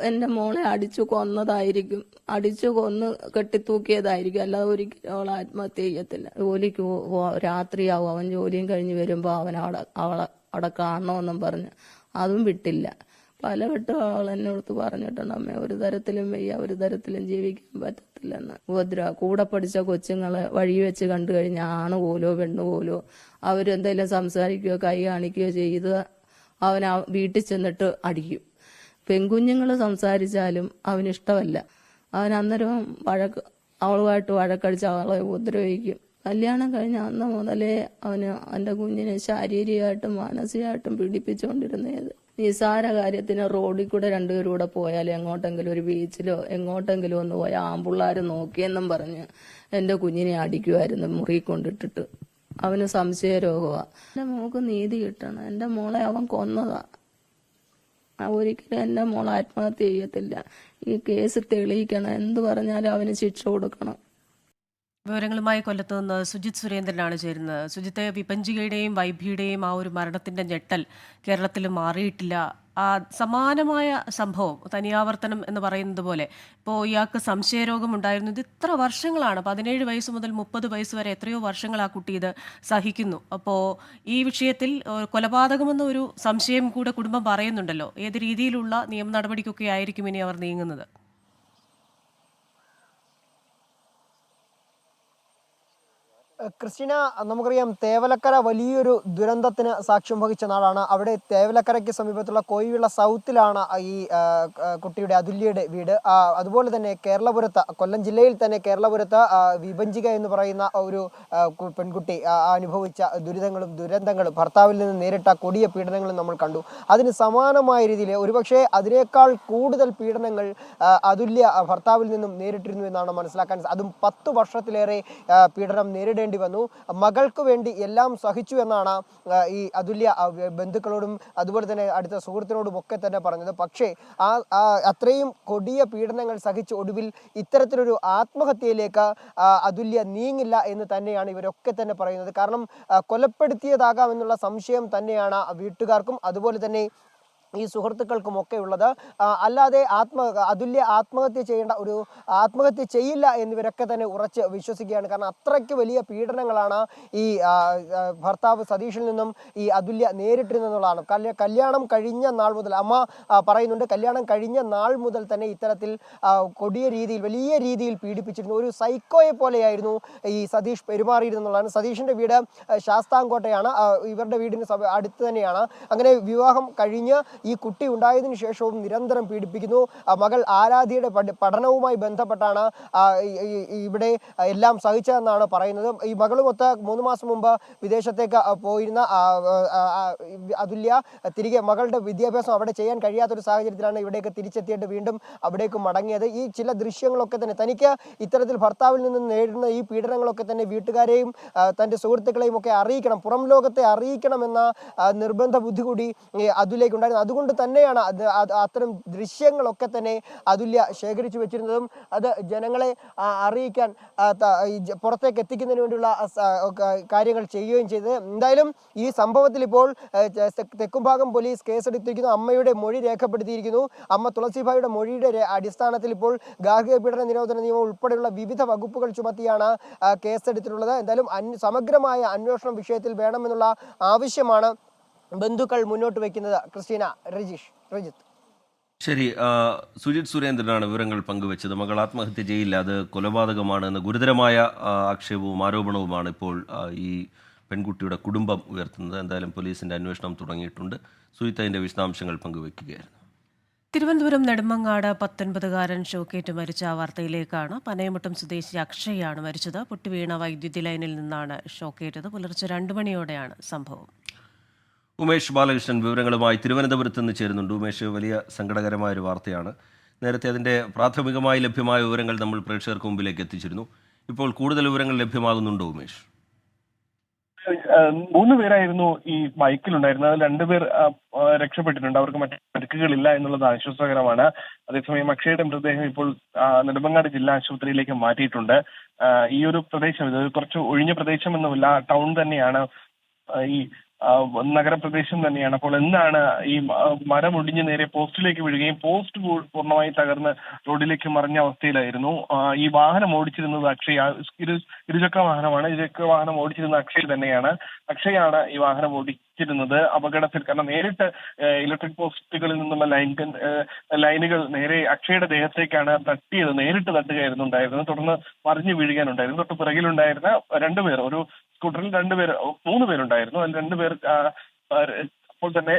എൻ്റെ മോളെ അടിച്ചു കൊന്നതായിരിക്കും, അടിച്ചു കൊന്ന് കെട്ടിത്തൂക്കിയതായിരിക്കും, അല്ലാതെ ഒരിക്കലും അവൾ ആത്മഹത്യ ചെയ്യത്തില്ല. ജോലിക്ക് രാത്രിയാവും, അവൻ ജോലിയും കഴിഞ്ഞ് വരുമ്പോൾ അവൻ അവിടെ കാണണമെന്നും പറഞ്ഞ് അതും വിട്ടില്ല. പലവട്ടം അവൾ എന്നോട് പറഞ്ഞിട്ടുണ്ട്, അമ്മ ഒരു തരത്തിലും വയ്യ, ഒരു തരത്തിലും ജീവിക്കാൻ പറ്റത്തില്ലെന്ന്. കൂടെ പഠിച്ച കൊച്ചുങ്ങളെ വഴി വെച്ച് കണ്ടു കഴിഞ്ഞാൽ ആണ് പോലോ പെണ്ണു പോലോ അവരെന്തെങ്കിലും സംസാരിക്കുകയോ കൈ കാണിക്കുകയോ ചെയ്ത് അവൻ വീട്ടിൽ ചെന്നിട്ട് അടിക്കും. പെൺകുഞ്ഞുങ്ങൾ സംസാരിച്ചാലും അവനിഷ്ടമല്ല. അവൻ അന്നേരം അവളുമായിട്ട് വഴക്കടിച്ച് അവളെ ഉപദ്രവിക്കും. കല്യാണം കഴിഞ്ഞ അന്ന് മുതലേ അവന് എൻ്റെ കുഞ്ഞിനെ ശാരീരികമായിട്ടും മാനസികമായിട്ടും പീഡിപ്പിച്ചുകൊണ്ടിരുന്നത്. നിസാര കാര്യത്തിന് റോഡിൽ കൂടെ 2 പേരും കൂടെ പോയാലും എങ്ങോട്ടെങ്കിലും ഒരു ബീച്ചിലോ എങ്ങോട്ടെങ്കിലും ഒന്ന് പോയാൽ ആമ്പിള്ളാർ നോക്കിയെന്നും പറഞ്ഞ് എൻ്റെ കുഞ്ഞിനെ അടിക്കുമായിരുന്നു, മുറി കൊണ്ടിട്ടിട്ട്. അവന് സംശയരോഗമാണ്. എൻ്റെ മോൾക്ക് നീതി കിട്ടണം. എൻ്റെ മോളെ അവൻ കൊന്നതാ. ഒരിക്കലും എൻ്റെ മോൾ ആത്മഹത്യ ചെയ്യത്തില്ല. ഈ കേസ് തെളിയിക്കണം. എന്ത് പറഞ്ഞാലും അവന് ശിക്ഷ കൊടുക്കണം. വിവരങ്ങളുമായി കൊല്ലത്ത് നിന്ന് സുജിത് സുരേന്ദ്രനാണ് ചേരുന്നത്. സുജിത്തെ, വിപഞ്ചികയുടെയും വൈഭിയുടെയും ആ ഒരു മരണത്തിന്റെ ഞെട്ടൽ കേരളത്തിൽ മാറിയിട്ടില്ല. ആ സമാനമായ സംഭവം തനിയാവർത്തനം എന്ന് പറയുന്നത് പോലെ ഇപ്പോൾ ഇയാൾക്ക് സംശയരോഗം ഉണ്ടായിരുന്നു. ഇത് ഇത്ര വർഷങ്ങളാണ്, 17 വയസ്സ് മുതൽ 30 വയസ്സ് വരെ എത്രയോ വർഷങ്ങൾ ആ കുട്ടി ഇത് സഹിക്കുന്നു. അപ്പോൾ ഈ വിഷയത്തിൽ കൊലപാതകമെന്ന ഒരു സംശയം കൂടെ കുടുംബം പറയുന്നുണ്ടല്ലോ. ഏത് രീതിയിലുള്ള നിയമ നടപടിക്കൊക്കെ ആയിരിക്കും ഇനി അവർ നീങ്ങുന്നത്? ക്രിസ്റ്റീന, നമുക്കറിയാം തേവലക്കര വലിയൊരു ദുരന്തത്തിന് സാക്ഷ്യം വഹിച്ച നാടാണ്. അവിടെ തേവലക്കരയ്ക്ക് സമീപത്തുള്ള കോയിവിള സൗത്തിലാണ് ഈ കുട്ടിയുടെ അതുല്യയുടെ വീട്. അതുപോലെ തന്നെ കേരളപുരത്ത്, കൊല്ലം ജില്ലയിൽ തന്നെ കേരളപുരത്ത് വിഭജിക എന്ന് പറയുന്ന ഒരു പെൺകുട്ടി അനുഭവിച്ച ദുരന്തങ്ങളും ഭർത്താവിൽ നിന്ന് നേരിട്ട കൊടിയ പീഡനങ്ങളും നമ്മൾ കണ്ടു. അതിന് സമാനമായ രീതിയിൽ ഒരുപക്ഷെ അതിനേക്കാൾ കൂടുതൽ പീഡനങ്ങൾ അതുല്യ ഭർത്താവിൽ നിന്നും നേരിട്ടിരുന്നു എന്നാണ് മനസ്സിലാക്കാൻ. അതും 10 വർഷത്തിലേറെ പീഡനം നേരിടേണ്ടി വന്നു. മകൾക്ക് വേണ്ടി എല്ലാം സഹിച്ചു എന്നാണ് ഈ അതുല്യ ബന്ധുക്കളോടും അതുപോലെ തന്നെ അടുത്ത സുഹൃത്തിനോടും ഒക്കെ തന്നെ പറഞ്ഞത്. പക്ഷേ അത്രയും കൊടിയ പീഡനങ്ങൾ സഹിച്ച് ഒടുവിൽ ഇത്തരത്തിലൊരു ആത്മഹത്യയിലേക്ക് അതുല്യ നീങ്ങില്ല എന്ന് തന്നെയാണ് ഇവരൊക്കെ തന്നെ പറയുന്നത്. കാരണം കൊലപ്പെടുത്തിയതാകാമെന്നുള്ള സംശയം തന്നെയാണ് വീട്ടുകാർക്കും അതുപോലെ തന്നെ ഈ സുഹൃത്തുക്കൾക്കുമൊക്കെ ഉള്ളത്. അല്ലാതെ അതുല്യ ആത്മഹത്യ ചെയ്യില്ല എന്നിവരൊക്കെ തന്നെ ഉറച്ച് വിശ്വസിക്കുകയാണ്. കാരണം അത്രയ്ക്ക് വലിയ പീഡനങ്ങളാണ് ഈ ഭർത്താവ് സതീഷിൽ നിന്നും ഈ അതുല്യ നേരിട്ടിരുന്നതെന്നുള്ളതാണ്. കല്യാണം കഴിഞ്ഞ നാൾ മുതൽ അമ്മ പറയുന്നുണ്ട്, കല്യാണം കഴിഞ്ഞ നാൾ മുതൽ തന്നെ ഇത്തരത്തിൽ കൊടിയ രീതിയിൽ വലിയ രീതിയിൽ പീഡിപ്പിച്ചിരുന്നു. ഒരു സൈക്കോയെ പോലെയായിരുന്നു ഈ സതീഷ് പെരുമാറിയിരുന്നുള്ളതാണ്. സതീഷിൻ്റെ വീട് ശാസ്താംകോട്ടയാണ്. ഇവരുടെ വീടിന് അടുത്ത് തന്നെയാണ്. അങ്ങനെ വിവാഹം കഴിഞ്ഞ് ഈ കുട്ടി ഉണ്ടായതിനു ശേഷവും നിരന്തരം പീഡിപ്പിക്കുന്നു. മകൾ ആരാധ്യയുടെ പഠനവുമായി ബന്ധപ്പെട്ടാണ് ഇവിടെ എല്ലാം സഹിച്ചതെന്നാണ് പറയുന്നത്. ഈ മകളുമൊത്ത് 3 മാസം മുമ്പ് വിദേശത്തേക്ക് പോയിരുന്ന അതുല്യ തിരികെ മകളുടെ വിദ്യാഭ്യാസം അവിടെ ചെയ്യാൻ കഴിയാത്തൊരു സാഹചര്യത്തിലാണ് ഇവിടേക്ക് തിരിച്ചെത്തിയിട്ട് വീണ്ടും അവിടേക്ക് മടങ്ങിയത്. ഈ ചില ദൃശ്യങ്ങളൊക്കെ തന്നെ തനിക്ക് ഇത്തരത്തിൽ ഭർത്താവിൽ നിന്ന് നേരിടുന്ന ഈ പീഡനങ്ങളൊക്കെ തന്നെ വീട്ടുകാരെയും തൻ്റെ സുഹൃത്തുക്കളെയും ഒക്കെ അറിയിക്കണം, പുറം ലോകത്തെ അറിയിക്കണമെന്ന നിർബന്ധ ബുദ്ധി കൂടി അതുല്യക്കുണ്ടായിരുന്നു. അതുകൊണ്ട് തന്നെയാണ് അത്തരം ദൃശ്യങ്ങളൊക്കെ തന്നെ അതുല്യ ശേഖരിച്ചു വെച്ചിരുന്നതും അത് ജനങ്ങളെ അറിയിക്കാൻ പുറത്തേക്ക് എത്തിക്കുന്നതിന് വേണ്ടിയുള്ള കാര്യങ്ങൾ ചെയ്യുകയും ചെയ്തത്. എന്തായാലും ഈ സംഭവത്തിൽ ഇപ്പോൾ തെക്കുംഭാഗം പോലീസ് കേസെടുത്തിരിക്കുന്നു. അമ്മയുടെ മൊഴി രേഖപ്പെടുത്തിയിരിക്കുന്നു. അമ്മ തുളസിഭായിയുടെ മൊഴിയുടെ അടിസ്ഥാനത്തിൽ ഇപ്പോൾ ഗാർഹിക പീഡന നിരോധന നിയമം ഉൾപ്പെടെയുള്ള വിവിധ വകുപ്പുകൾ ചുമത്തിയാണ് കേസെടുത്തിട്ടുള്ളത്. എന്തായാലും സമഗ്രമായ അന്വേഷണം വിഷയത്തിൽ വേണമെന്നുള്ള ആവശ്യമാണ് ബന്ധുക്കൾ മുന്നോട്ട് വയ്ക്കുന്നത്. ക്രിസ്റ്റീന, രജിത്ത്. ശരി, സുജിത് സുരേന്ദ്രനാണ് വിവരങ്ങൾ പങ്കുവച്ചത്. മകൾ ആത്മഹത്യ ചെയ്യില്ല, അത് കൊലപാതകമാണ് എന്ന ഗുരുതരമായ ആക്ഷേപവും ആരോപണവുമാണ് ഇപ്പോൾ ഈ പെൺകുട്ടിയുടെ കുടുംബം ഉയർത്തുന്നത്. എന്തായാലും പോലീസിൻ്റെ അന്വേഷണം തുടങ്ങിയിട്ടുണ്ട്. സുജിത്ത് അതിൻ്റെ വിശദാംശങ്ങൾ പങ്കുവയ്ക്കുകയായിരുന്നു. തിരുവനന്തപുരം നെടുമങ്ങാട് 19-കാരൻ ഷോക്കേറ്റ് മരിച്ച വാർത്തയിലേക്കാണ്. പനയമുട്ടം സ്വദേശി അക്ഷയാണ് മരിച്ചത്. പൊട്ടിവീണ വൈദ്യുതി ലൈനിൽ നിന്നാണ് ഷോക്കേറ്റത്. പുലർച്ചെ 2 മണിയോടെയാണ് സംഭവം. ഉമേഷ് ബാലകൃഷ്ണൻ വിവരങ്ങളുമായി തിരുവനന്തപുരത്ത് നിന്ന് ചേരുന്നുണ്ട്. ഉമേഷ്, വലിയ സങ്കടകരമായ ഒരു വാർത്തയാണ്. നേരത്തെ അതിൻ്റെ പ്രാഥമികമായി ലഭ്യമായ വിവരങ്ങൾ നമ്മൾ പ്രേക്ഷകർക്ക് മുമ്പിലേക്ക് എത്തിച്ചിരുന്നു. ഇപ്പോൾ കൂടുതൽ വിവരങ്ങൾ ലഭ്യമാകുന്നുണ്ടോ ഉമേഷ്? 3 പേരായിരുന്നു ഈ ബൈക്കിലുണ്ടായിരുന്നത്. അതിൽ 2 പേർ രക്ഷപ്പെട്ടിട്ടുണ്ട്. അവർക്ക് മറ്റു പരിക്കുകളില്ല എന്നുള്ളത് ആശ്വാസകരമാണ്. അതേസമയം അക്ഷയുടെ മൃതദേഹം ഇപ്പോൾ നെടുമങ്ങാട് ജില്ലാ ആശുപത്രിയിലേക്ക് മാറ്റിയിട്ടുണ്ട്. ഈ ഒരു പ്രദേശം, ഇത് കുറച്ച് ഒഴിഞ്ഞ പ്രദേശമൊന്നുമില്ല, ടൗൺ തന്നെയാണ്, ഈ നഗരപ്രദേശം തന്നെയാണ്. അപ്പോൾ എന്താണ് ഈ മരം ഒടിഞ്ഞ് നേരെ പോസ്റ്റിലേക്ക് വീഴുകയും പോസ്റ്റ് പൂർണ്ണമായി തകർന്ന് റോഡിലേക്ക് മറിഞ്ഞ അവസ്ഥയിലായിരുന്നു. ഈ വാഹനം ഓടിച്ചിരുന്നത് അക്ഷയ, ഇരുചക്ര വാഹനമാണ്. ഇരുചക്ര വാഹനം ഓടിച്ചിരുന്നത് അക്ഷയ് തന്നെയാണ്. അക്ഷയാണ് ഈ വാഹനം ഓടിച്ചിരുന്നത്. അപകടത്തിൽ, കാരണം നേരിട്ട് ഇലക്ട്രിക് പോസ്റ്റുകളിൽ നിന്നുള്ള ലൈനുകൾ നേരെ അക്ഷയുടെ ദേഹത്തേക്കാണ് തട്ടിയത്. നേരിട്ട് തട്ടുകയായിരുന്നു ഉണ്ടായിരുന്നത്. തുടർന്ന് മറിഞ്ഞു വീഴുകയാണുണ്ടായിരുന്നു. തൊട്ട് പിറകിലുണ്ടായിരുന്ന 2 പേർ, ഒരു സ്കൂട്ടറിൽ 3 പേരുണ്ടായിരുന്നു. അതിൽ 2 പേർ അപ്പോൾ തന്നെ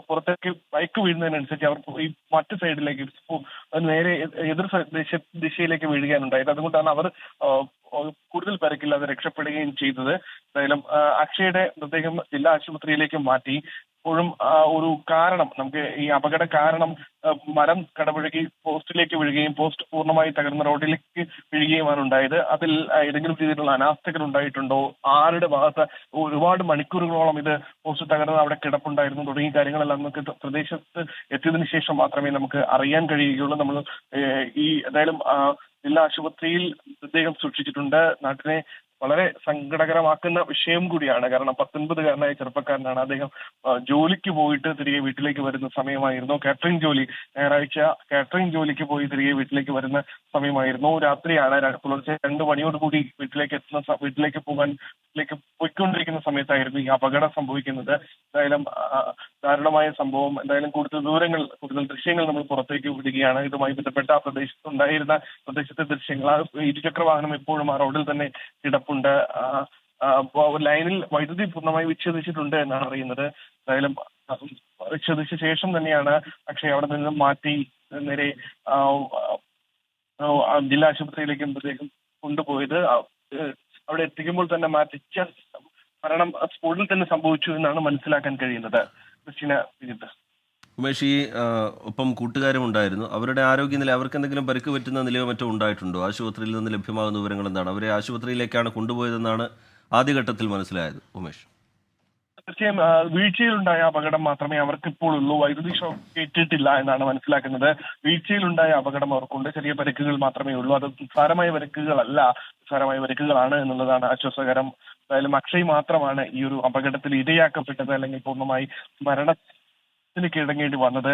പുറത്തേക്ക് ബൈക്ക് വീഴുന്നതിനനുസരിച്ച് അവർ ഈ മറ്റു സൈഡിലേക്ക് നേരെ എതിർ ദിശയിലേക്ക് വീഴുകയാണുണ്ടായത്. അതുകൊണ്ടാണ് അവർ കൂടുതൽ പരിക്കില്ലാതെ രക്ഷപ്പെടുകയും ചെയ്തത്. എന്തായാലും അക്ഷയുടെ മൃതദേഹം ജില്ലാ ആശുപത്രിയിലേക്ക് മാറ്റി. ഇപ്പോഴും ഒരു കാരണം, നമുക്ക് ഈ അപകട കാരണം മരം കടപുഴകി പോസ്റ്റിലേക്ക് വീഴുകയും പോസ്റ്റ് പൂർണ്ണമായി തകർന്ന റോഡിലേക്ക് വീഴുകയുമാണ് ഉണ്ടായത്. അതിൽ ഏതെങ്കിലും രീതിയിലുള്ള അനാസ്ഥകൾ ഉണ്ടായിട്ടുണ്ടോ, ആരുടെ ഭാഗത്ത് ഒരുപാട് മണിക്കൂറുകളോളം ഇത് പോസ്റ്റ് തകർന്ന് അവിടെ കിടപ്പുണ്ടായിരുന്നു തുടങ്ങിയ കാര്യങ്ങളെല്ലാം നമുക്ക് പ്രദേശത്ത് എത്തിയതിനു ശേഷം മാത്രമേ നമുക്ക് അറിയാൻ കഴിയുകയുള്ളൂ. നമ്മൾ എന്തായാലും ജില്ലാ ആശുപത്രിയിൽ മൃതദേഹം സൂക്ഷിച്ചിട്ടുണ്ട്. നാട്ടിനെ വളരെ സങ്കടകരമാക്കുന്ന വിഷയം കൂടിയാണ്. കാരണം 19-കാരനായ ചെറുപ്പക്കാരനാണ്. അദ്ദേഹം ജോലിക്ക് പോയിട്ട് തിരികെ വീട്ടിലേക്ക് വരുന്ന സമയമായിരുന്നു. കാറ്ററിംഗ് ജോലി, ഞായറാഴ്ച കാറ്ററിംഗ് ജോലിക്ക് പോയി തിരികെ വീട്ടിലേക്ക് വരുന്ന സമയമായിരുന്നു. രാത്രിയാണ്, പുലർച്ചെ 2 മണിയോടുകൂടി വീട്ടിലേക്ക് പോയിക്കൊണ്ടിരിക്കുന്ന സമയത്തായിരുന്നു ഈ അപകടം സംഭവിക്കുന്നത്. എന്തായാലും ദാരുണമായ സംഭവം. എന്തായാലും കൂടുതൽ ദൃശ്യങ്ങൾ നമ്മൾ പുറത്തേക്ക് വിടുകയാണ്. ഇതുമായി ബന്ധപ്പെട്ട പ്രദേശത്തെ ദൃശ്യങ്ങൾ, ഇരുചക്ര വാഹനം എപ്പോഴും ആ റോഡിൽ തന്നെ കിടപ്പുണ്ട്. കിടപ്പുണ്ട്. ലൈനിൽ വൈദ്യുതി പൂർണ്ണമായി വിച്ഛേദിച്ചിട്ടുണ്ട് എന്നാണ് അറിയുന്നത്. എന്തായാലും വിച്ഛേദിച്ച ശേഷം തന്നെയാണ് അക്ഷയ് അവിടെ നിന്നും മാറ്റി നേരെ ജില്ലാ ആശുപത്രിയിലേക്ക് മൃതദേഹം കൊണ്ടുപോയത്. അവിടെ എത്തിക്കുമ്പോൾ തന്നെ മരിച്ച മരണം സ്പോട്ടിൽ തന്നെ സംഭവിച്ചു എന്നാണ് മനസ്സിലാക്കാൻ കഴിയുന്നത്. ക്രിസ്റ്റീന, ഉമേഷ്, ഈ ഒപ്പം കൂട്ടുകാരും ഉണ്ടായിരുന്നു. അവരുടെ ആരോഗ്യനില, അവർക്ക് എന്തെങ്കിലും പരിക്ക് പറ്റുന്ന നിലയോ മറ്റോ ഉണ്ടായിട്ടുണ്ടോ? ആശുപത്രിയിൽ നിന്ന് ലഭ്യമാകുന്ന വിവരങ്ങൾ എന്താണ്? അവരെ ആശുപത്രിയിലേക്കാണ് കൊണ്ടുപോയതെന്നാണ് ആദ്യഘട്ടത്തിൽ മനസ്സിലായത്. ഉമേഷ്, തീർച്ചയായും വീഴ്ചയിലുണ്ടായ അപകടം മാത്രമേ അവർക്ക് ഇപ്പോൾ ഉള്ളൂ. വൈദ്യുതി ഷോക്ക് ഏറ്റിട്ടില്ല എന്നാണ് മനസ്സിലാക്കുന്നത്. വീഴ്ചയിലുണ്ടായ അപകടം അവർക്കുണ്ട്. ചെറിയ പരിക്കുകൾ മാത്രമേ ഉള്ളൂ. അത് നിസ്സാരമായ പരിക്കുകളല്ല, നിസ്സാരമായ പരിക്കുകളാണ് എന്നുള്ളതാണ് ആശ്വാസകരം. എന്തായാലും അക്ഷയ് മാത്രമാണ് ഈ ഒരു അപകടത്തിൽ ഇരയാക്കപ്പെട്ടത്, അല്ലെങ്കിൽ പൂർണ്ണമായി മരണത്തിന് കീഴടങ്ങേണ്ടി വന്നത്.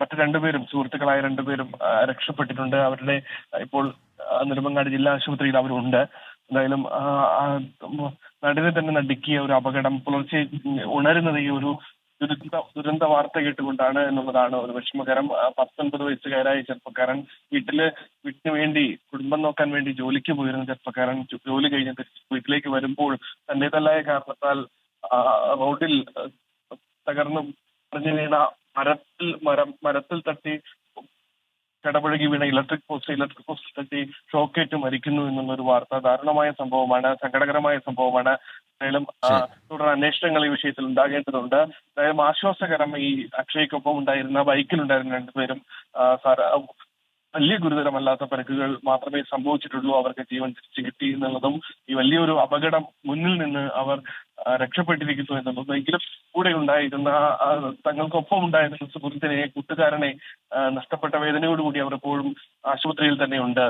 മറ്റു രണ്ടുപേരും, സുഹൃത്തുക്കളായ രണ്ടുപേരും രക്ഷപ്പെട്ടിട്ടുണ്ട്. അവരുടെ ഇപ്പോൾ നെടുമങ്ങാട് ജില്ലാ ആശുപത്രിയിൽ അവരുണ്ട്. എന്തായാലും നാടിനെ തന്നെ നടുക്കിയ ഒരു അപകടം. പുലർച്ചെ ഉണരുന്നത് ഈ ഒരു ദുരന്ത വാർത്ത കേട്ടുകൊണ്ടാണ് എന്നുള്ളതാണ് ഒരു വിഷമകരം. 19 വയസ്സുകാരായ ചെറുപ്പക്കാരൻ വീട്ടിന് വേണ്ടി, കുടുംബം നോക്കാൻ വേണ്ടി ജോലിക്ക് പോയിരുന്ന ചെറുപ്പക്കാരൻ ജോലി കഴിഞ്ഞ് വീട്ടിലേക്ക് വരുമ്പോൾ തന്റേതല്ലായ കാരണത്താൽ റോഡിൽ തകർന്നു മറിഞ്ഞു വീണ മരത്തിൽ തട്ടി കടപുഴകി വീണ ഇലക്ട്രിക് പോസ്റ്റിൽ തട്ടി ഷോക്കേറ്റ് മരിക്കുന്നു എന്നുള്ളൊരു വാർത്ത ദാരുണമായ സംഭവമാണ്, സങ്കടകരമായ സംഭവമാണ്. എന്തായാലും തുടർ അന്വേഷണങ്ങൾ ഈ വിഷയത്തിൽ ഉണ്ടാകേണ്ടതുണ്ട്. എന്തായാലും ആശ്വാസകരം, ഈ അക്ഷയ്ക്കൊപ്പം ഉണ്ടായിരുന്ന ബൈക്കിലുണ്ടായിരുന്ന രണ്ടുപേരും വലിയ ഗുരുതരമല്ലാത്ത പരിക്കുകൾ മാത്രമേ സംഭവിച്ചിട്ടുള്ളൂ. അവർക്ക് ജീവൻ തിരിച്ചു കിട്ടി എന്നുള്ളതും ഈ വലിയൊരു അപകടം മുന്നിൽ നിന്ന് അവർ രക്ഷപ്പെട്ടിരിക്കുന്നു എന്നുള്ളതും. എങ്കിലും കൂടെ ഉണ്ടായിരുന്ന, തങ്ങൾക്കൊപ്പം ഉണ്ടായിരുന്ന സുഹൃത്തിനെ, കൂട്ടുകാരനെ നഷ്ടപ്പെട്ട വേദനയോടുകൂടി അവർ എപ്പോഴും ആശുപത്രിയിൽ തന്നെയുണ്ട്.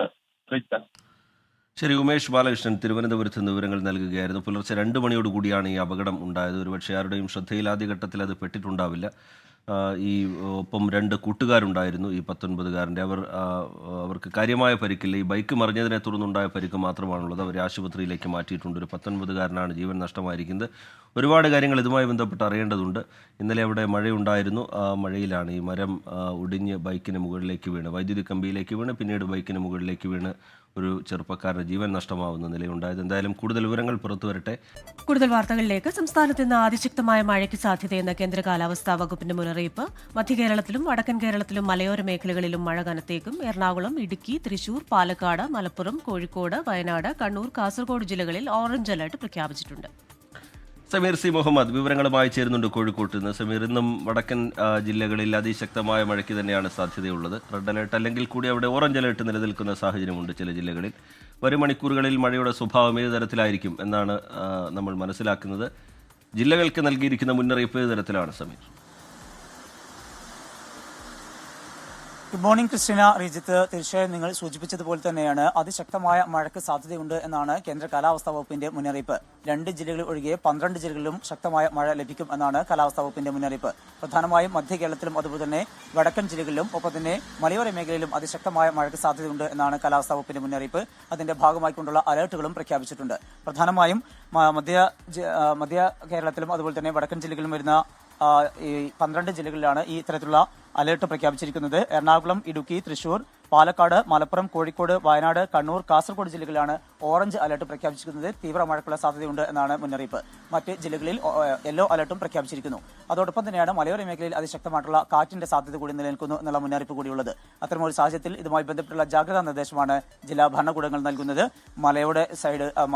ശരി, ഉമേഷ് ബാലകൃഷ്ണൻ തിരുവനന്തപുരത്ത് നിന്ന് വിവരങ്ങൾ നൽകുകയായിരുന്നു. പുലർച്ചെ 2 മണിയോടുകൂടിയാണ് ഈ അപകടം ഉണ്ടായത്. ഒരുപക്ഷെ ആരുടെയും ശ്രദ്ധയിൽ ആദ്യഘട്ടത്തിൽ അത് പെട്ടിട്ടുണ്ടാവില്ല. ഈ ഒപ്പം 2 കൂട്ടുകാരുണ്ടായിരുന്നു ഈ 19-കാരൻ്റെ. അവർക്ക് കാര്യമായ പരിക്കില്ല. ഈ ബൈക്ക് മറിഞ്ഞതിനെ തുടർന്നുണ്ടായ പരിക്ക് മാത്രമാണുള്ളത്. അവരെ ആശുപത്രിയിലേക്ക് മാറ്റിയിട്ടുണ്ട്. ഒരു 19-കാരനാണ് ജീവൻ നഷ്ടമായിരിക്കുന്നത്. ഒരുപാട് കാര്യങ്ങൾ ഇതുമായി ബന്ധപ്പെട്ട് അറിയേണ്ടതുണ്ട്. ഇന്നലെ അവിടെ മഴയുണ്ടായിരുന്നു. ആ മഴയിലാണ് ഈ മരം ഒടിഞ്ഞ് ബൈക്കിന് മുകളിലേക്ക് വീണ്, വൈദ്യുതി കമ്പിയിലേക്ക് വീണ്, പിന്നീട് ബൈക്കിന് മുകളിലേക്ക് വീണ് ഒരു ചെറുപ്പക്കാരന് ജീവൻ നഷ്ടമാവുന്ന നിലയുണ്ടായത്. എന്തായാലും കൂടുതൽ വിവരങ്ങൾ പുറത്തു വരട്ടെ. കൂടുതൽ വാർത്തകളിലേക്ക്. സംസ്ഥാനത്ത് ഇന്ന് അതിശക്തമായ മഴയ്ക്ക് സാധ്യതയെന്ന് കേന്ദ്ര കാലാവസ്ഥാ വകുപ്പിന്റെ മുന്നറിയിപ്പ്. മധ്യകേരളത്തിലും വടക്കൻ കേരളത്തിലും മലയോര മേഖലകളിലും മഴ കനത്തേക്കും. എറണാകുളം, ഇടുക്കി, തൃശൂർ, പാലക്കാട്, മലപ്പുറം, കോഴിക്കോട്, വയനാട്, കണ്ണൂർ, കാസർഗോഡ് ജില്ലകളിൽ ഓറഞ്ച് അലർട്ട് പ്രഖ്യാപിച്ചിട്ടുണ്ട്. സമീർ സി മുഹമ്മദ് വിവരങ്ങളുമായി ചേരുന്നുണ്ട് കോഴിക്കോട്ട് നിന്ന്. സമീർ, ഇന്നും വടക്കൻ ജില്ലകളിൽ അതിശക്തമായ മഴയ്ക്ക് തന്നെയാണ് സാധ്യതയുള്ളത്. റെഡ് അലേർട്ട് അല്ലെങ്കിൽ കൂടി അവിടെ ഓറഞ്ച് അലേർട്ട് നിലനിൽക്കുന്ന സാഹചര്യമുണ്ട് ചില ജില്ലകളിൽ. വരും മണിക്കൂറുകളിൽ മഴയുടെ സ്വഭാവം ഏത് തരത്തിലായിരിക്കും എന്നാണ് നമ്മൾ മനസ്സിലാക്കുന്നത്. ജില്ലകൾക്ക് നൽകിയിരിക്കുന്ന മുന്നറിയിപ്പ് ഏത് തരത്തിലാണ് Sameer? Good morning Christina, Rijith. തീർച്ചയായും നിങ്ങൾ സൂചിപ്പിച്ചതുപോലെ തന്നെയാണ് അതിശക്തമായ മഴയ്ക്ക് സാധ്യതയുണ്ട് എന്നാണ് കേന്ദ്ര കാലാവസ്ഥാ വകുപ്പിന്റെ മുന്നറിയിപ്പ്. 2 ജില്ലകളിൽ ഒഴികെ 12 ജില്ലകളിലും ശക്തമായ മഴ ലഭിക്കും എന്നാണ് കാലാവസ്ഥാ വകുപ്പിന്റെ മുന്നറിയിപ്പ്. പ്രധാനമായും മധ്യ കേരളത്തിലും അതുപോലെ തന്നെ വടക്കൻ ജില്ലകളിലും ഒപ്പം തന്നെ മലയോര മേഖലയിലും അതിശക്തമായ മഴയ്ക്ക് സാധ്യതയുണ്ട് എന്നാണ് കാലാവസ്ഥാ വകുപ്പിന്റെ മുന്നറിയിപ്പ്. അതിന്റെ ഭാഗമായിക്കൊണ്ടുള്ള അലർട്ടുകളും പ്രഖ്യാപിച്ചിട്ടുണ്ട്. പ്രധാനമായും മധ്യ കേരളത്തിലും അതുപോലെ തന്നെ വടക്കൻ ജില്ലകളിലും വരുന്ന ഈ 12 ജില്ലകളിലാണ് ഈ ഇത്തരത്തിലുള്ള അലർട്ട് പ്രഖ്യാപിച്ചിരിക്കുന്നത്. എറണാകുളം, ഇടുക്കി, തൃശൂർ, പാലക്കാട്, മലപ്പുറം, കോഴിക്കോട്, വയനാട്, കണ്ണൂർ, കാസർഗോഡ് ജില്ലകളിലാണ് ഓറഞ്ച് അലർട്ട് പ്രഖ്യാപിച്ചിരിക്കുന്നത്. തീവ്ര മഴയ്ക്കുള്ള സാധ്യതയുണ്ട് എന്നാണ് മുന്നറിയിപ്പ്. മറ്റ് ജില്ലകളിൽ യെല്ലോ അലർട്ടും പ്രഖ്യാപിച്ചിരിക്കുന്നു. അതോടൊപ്പം തന്നെയാണ് മലയോര മേഖലയിൽ അതിശക്തമായിട്ടുള്ള കാറ്റിന്റെ സാധ്യത കൂടി നിലനിൽക്കുന്നു എന്നുള്ള മുന്നറിയിപ്പ് കൂടിയുള്ളത്. അത്തരമൊരു സാഹചര്യത്തിൽ ഇതുമായി ബന്ധപ്പെട്ടുള്ള ജാഗ്രതാ നിർദ്ദേശമാണ് ജില്ലാ ഭരണകൂടങ്ങൾ നൽകുന്നത്.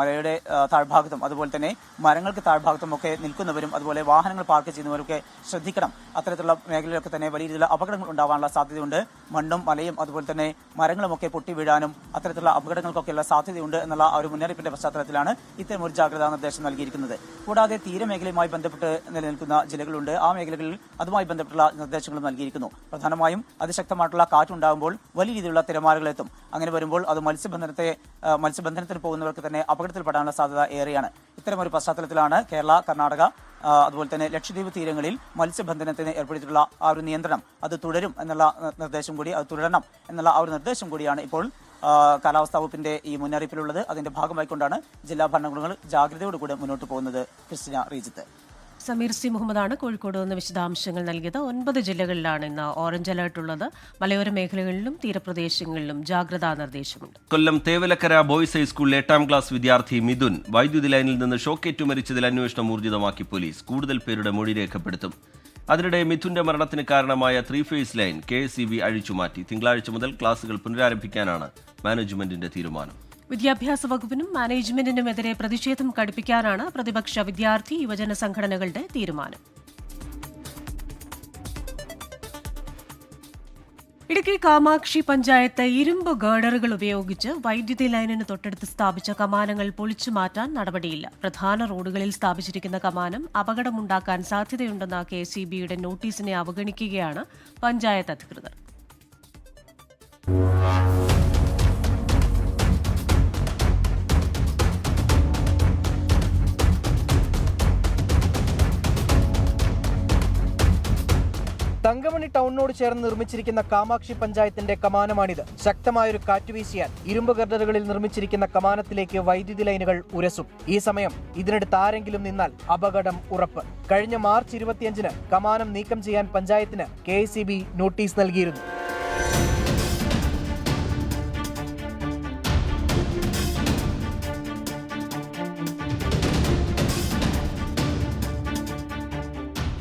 മലയുടെ താഴ്ഭാഗത്തും അതുപോലെ തന്നെ മരങ്ങൾക്ക് താഴ്ഭാഗത്തും ഒക്കെ നിൽക്കുന്നവരും അതുപോലെ വാഹനങ്ങൾ പാർക്ക് ചെയ്യുന്നവരൊക്കെ ശ്രദ്ധിക്കണം. അത്തരത്തിലുള്ള മേഖലയിലൊക്കെ തന്നെ വലിയ രീതിയിലുള്ള അപകടങ്ങൾ ഉണ്ടാവാനുള്ള സാധ്യതയുണ്ട്. മണ്ണും മലയും അതുപോലെ തന്നെ മരങ്ങളുമൊക്കെ പൊട്ടി വീഴാനും അത്തരത്തിലുള്ള അപകടങ്ങൾക്കൊക്കെയുള്ള സാധ്യതയുണ്ട് എന്നുള്ള ഒരു മുന്നറിയിപ്പിന്റെ പശ്ചാത്തലത്തിലാണ് ഇത്തരം ഒരു ജാഗ്രതാ നിർദ്ദേശം നൽകിയിരിക്കുന്നത്. കൂടാതെ തീരമേഖലയുമായി ബന്ധപ്പെട്ട് നിലനിൽക്കുന്ന ജില്ലകളുണ്ട്. ആ മേഖലകളിൽ അതുമായി ബന്ധപ്പെട്ടുള്ള നിർദ്ദേശങ്ങളും നൽകിയിരിക്കുന്നു. പ്രധാനമായും അതിശക്തമായിട്ടുള്ള കാറ്റുണ്ടാകുമ്പോൾ വലിയ രീതിയിലുള്ള തിരമാലകളെത്തും. അങ്ങനെ വരുമ്പോൾ അത് മത്സ്യബന്ധനത്തിന് പോകുന്നവർക്ക് തന്നെ അപകടത്തിൽപ്പെടാനുള്ള സാധ്യത ഏറെയാണ്. ഇത്തരമൊരു പശ്ചാത്തലത്തിലാണ് കേരള, കർണാടക അതുപോലെ തന്നെ ലക്ഷദ്വീപ് തീരങ്ങളിൽ മത്സ്യബന്ധനത്തിന് ഏർപ്പെടുത്തിയിട്ടുള്ള ആ ഒരു നിയന്ത്രണം അത് തുടരും എന്നുള്ള നിർദ്ദേശം കൂടി, അത് തുടരണം എന്നുള്ള ആ ഒരു നിർദ്ദേശം കൂടിയാണ് ഇപ്പോൾ കാലാവസ്ഥാ വകുപ്പിന്റെ ഈ മുന്നറിയിപ്പിലുള്ളത്. അതിന്റെ ഭാഗമായിക്കൊണ്ടാണ് ജില്ലാ ഭരണകൂടങ്ങൾ ജാഗ്രതയോടുകൂടി മുന്നോട്ട് പോകുന്നത്. ക്രിസ്റ്റീന, റീജിത്ത്. സമീർ സി മുഹമ്മദാണ് കോഴിക്കോട് നിന്ന് വിശദാംശങ്ങൾ നൽകിയത്. 9 ജില്ലകളിലാണ് ഇന്ന് ഓറഞ്ച് അലർട്ട് ഉള്ളത്. മലയോര മേഖലകളിലും തീരപ്രദേശങ്ങളിലും ജാഗ്രതാ നിർദ്ദേശമുണ്ട്. കൊല്ലം തേവലക്കര ബോയ്സ് ഹൈസ്കൂളിലെ 8ാം ക്ലാസ് വിദ്യാർത്ഥി മിഥുൻ വൈദ്യുതി ലൈനിൽ നിന്ന് ഷോക്കേറ്റു മരിച്ചതിൽ അന്വേഷണം ഊർജിതമാക്കി പോലീസ്. കൂടുതൽ പേരുടെ മൊഴി രേഖപ്പെടുത്തും. അതിനിടെ മിഥുന്റെ മരണത്തിന് കാരണമായ 3 ഫേസ് ലൈൻ KSEB അഴിച്ചുമാറ്റി. തിങ്കളാഴ്ച മുതൽ ക്ലാസുകൾ പുനരാരംഭിക്കാനാണ് മാനേജ്മെന്റിന്റെ തീരുമാനം. വിദ്യാഭ്യാസ വകുപ്പിനും മാനേജ്മെന്റിനുമെതിരെ പ്രതിഷേധം കടുപ്പിക്കാനാണ് പ്രതിപക്ഷ വിദ്യാർത്ഥി യുവജന സംഘടനകളുടെ തീരുമാനം. ഇടുക്കി കാമാക്ഷി പഞ്ചായത്ത് ഇരുമ്പ് ഗേഡറുകൾ ഉപയോഗിച്ച് വൈദ്യുതി ലൈനിന് തൊട്ടടുത്ത് സ്ഥാപിച്ച കമാനങ്ങൾ പൊളിച്ചു മാറ്റാൻ നടപടിയില്ല. പ്രധാന റോഡുകളിൽ സ്ഥാപിച്ചിരിക്കുന്ന കമാനം അപകടമുണ്ടാക്കാൻ സാധ്യതയുണ്ടെന്ന KSEBയുടെ നോട്ടീസിനെ അവഗണിക്കുകയാണ് പഞ്ചായത്ത് അധികൃതർ. തങ്കമണി ടൗണിനോട് ചേർന്ന് നിർമ്മിച്ചിരിക്കുന്ന കാമാക്ഷി പഞ്ചായത്തിന്റെ കമാനമാണിത്. ശക്തമായൊരു കാറ്റ് വീശിയാൽ ഇരുമ്പ് ഗർഡറുകളിൽ നിർമ്മിച്ചിരിക്കുന്ന കമാനത്തിലേക്ക് വൈദ്യുതി ലൈനുകൾ ഉരസും. ഈ സമയം ഇതിനടുത്ത് ആരെങ്കിലും നിന്നാൽ അപകടം ഉറപ്പ്. കഴിഞ്ഞ മാർച്ച് 25-ന് കമാനം നീക്കം ചെയ്യാൻ പഞ്ചായത്തിന് KSEB നോട്ടീസ് നൽകിയിരുന്നു.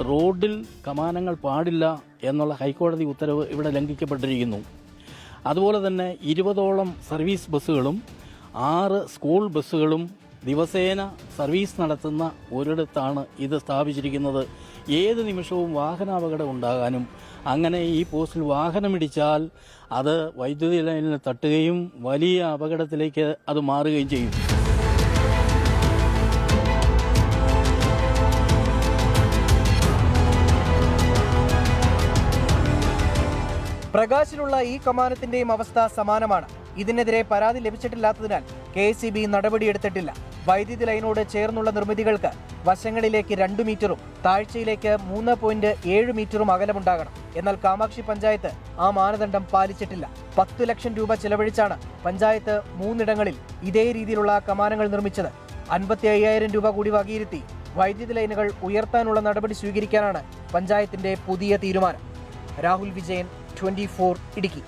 റോഡിൽ കമാനങ്ങൾ പാടില്ല എന്നുള്ള ഹൈക്കോടതി ഉത്തരവ് ഇവിടെ ലംഘിക്കപ്പെട്ടിരിക്കുന്നു. അതുപോലെ തന്നെ 20ഓളം സർവീസ് ബസ്സുകളും 6 സ്കൂൾ ബസ്സുകളും ദിവസേന സർവീസ് നടത്തുന്ന ഒരിടത്താണ് ഇത് സ്ഥാപിച്ചിരിക്കുന്നത്. ഏത് നിമിഷവും വാഹനാപകടം ഉണ്ടാകാനും അങ്ങനെ ഈ പോസ്റ്റിൽ വാഹനമിടിച്ചാൽ അത് വൈദ്യുതി ലൈനിൽ തട്ടുകയും വലിയ അപകടത്തിലേക്ക് അത് മാറുകയും ചെയ്യും. പ്രകാശിലുള്ള ഈ കമാനത്തിന്റെയും അവസ്ഥ സമാനമാണ്. ഇതിനെതിരെ പരാതി ലഭിച്ചിട്ടില്ലാത്തതിനാൽ KSEB നടപടിയെടുത്തിട്ടില്ല. വൈദ്യുതി ലൈനോട് ചേർന്നുള്ള നിർമ്മിതികൾക്ക് വശങ്ങളിലേക്ക് 2 മീറ്ററും താഴ്ചയിലേക്ക് 3.7 മീറ്ററും അകലമുണ്ടാകണം. എന്നാൽ കാമാക്ഷി പഞ്ചായത്ത് ആ മാനദണ്ഡം പാലിച്ചിട്ടില്ല. 10 ലക്ഷം രൂപ ചെലവഴിച്ചാണ് പഞ്ചായത്ത് 3 ഇടങ്ങളിൽ ഇതേ രീതിയിലുള്ള കമാനങ്ങൾ നിർമ്മിച്ചത്. 55,000 രൂപ കൂടി വകയിരുത്തി വൈദ്യുതി ലൈനുകൾ ഉയർത്താനുള്ള നടപടി സ്വീകരിക്കാനാണ് പഞ്ചായത്തിന്റെ പുതിയ തീരുമാനം. രാഹുൽ വിജയൻ, 24 ഇടുക്കി.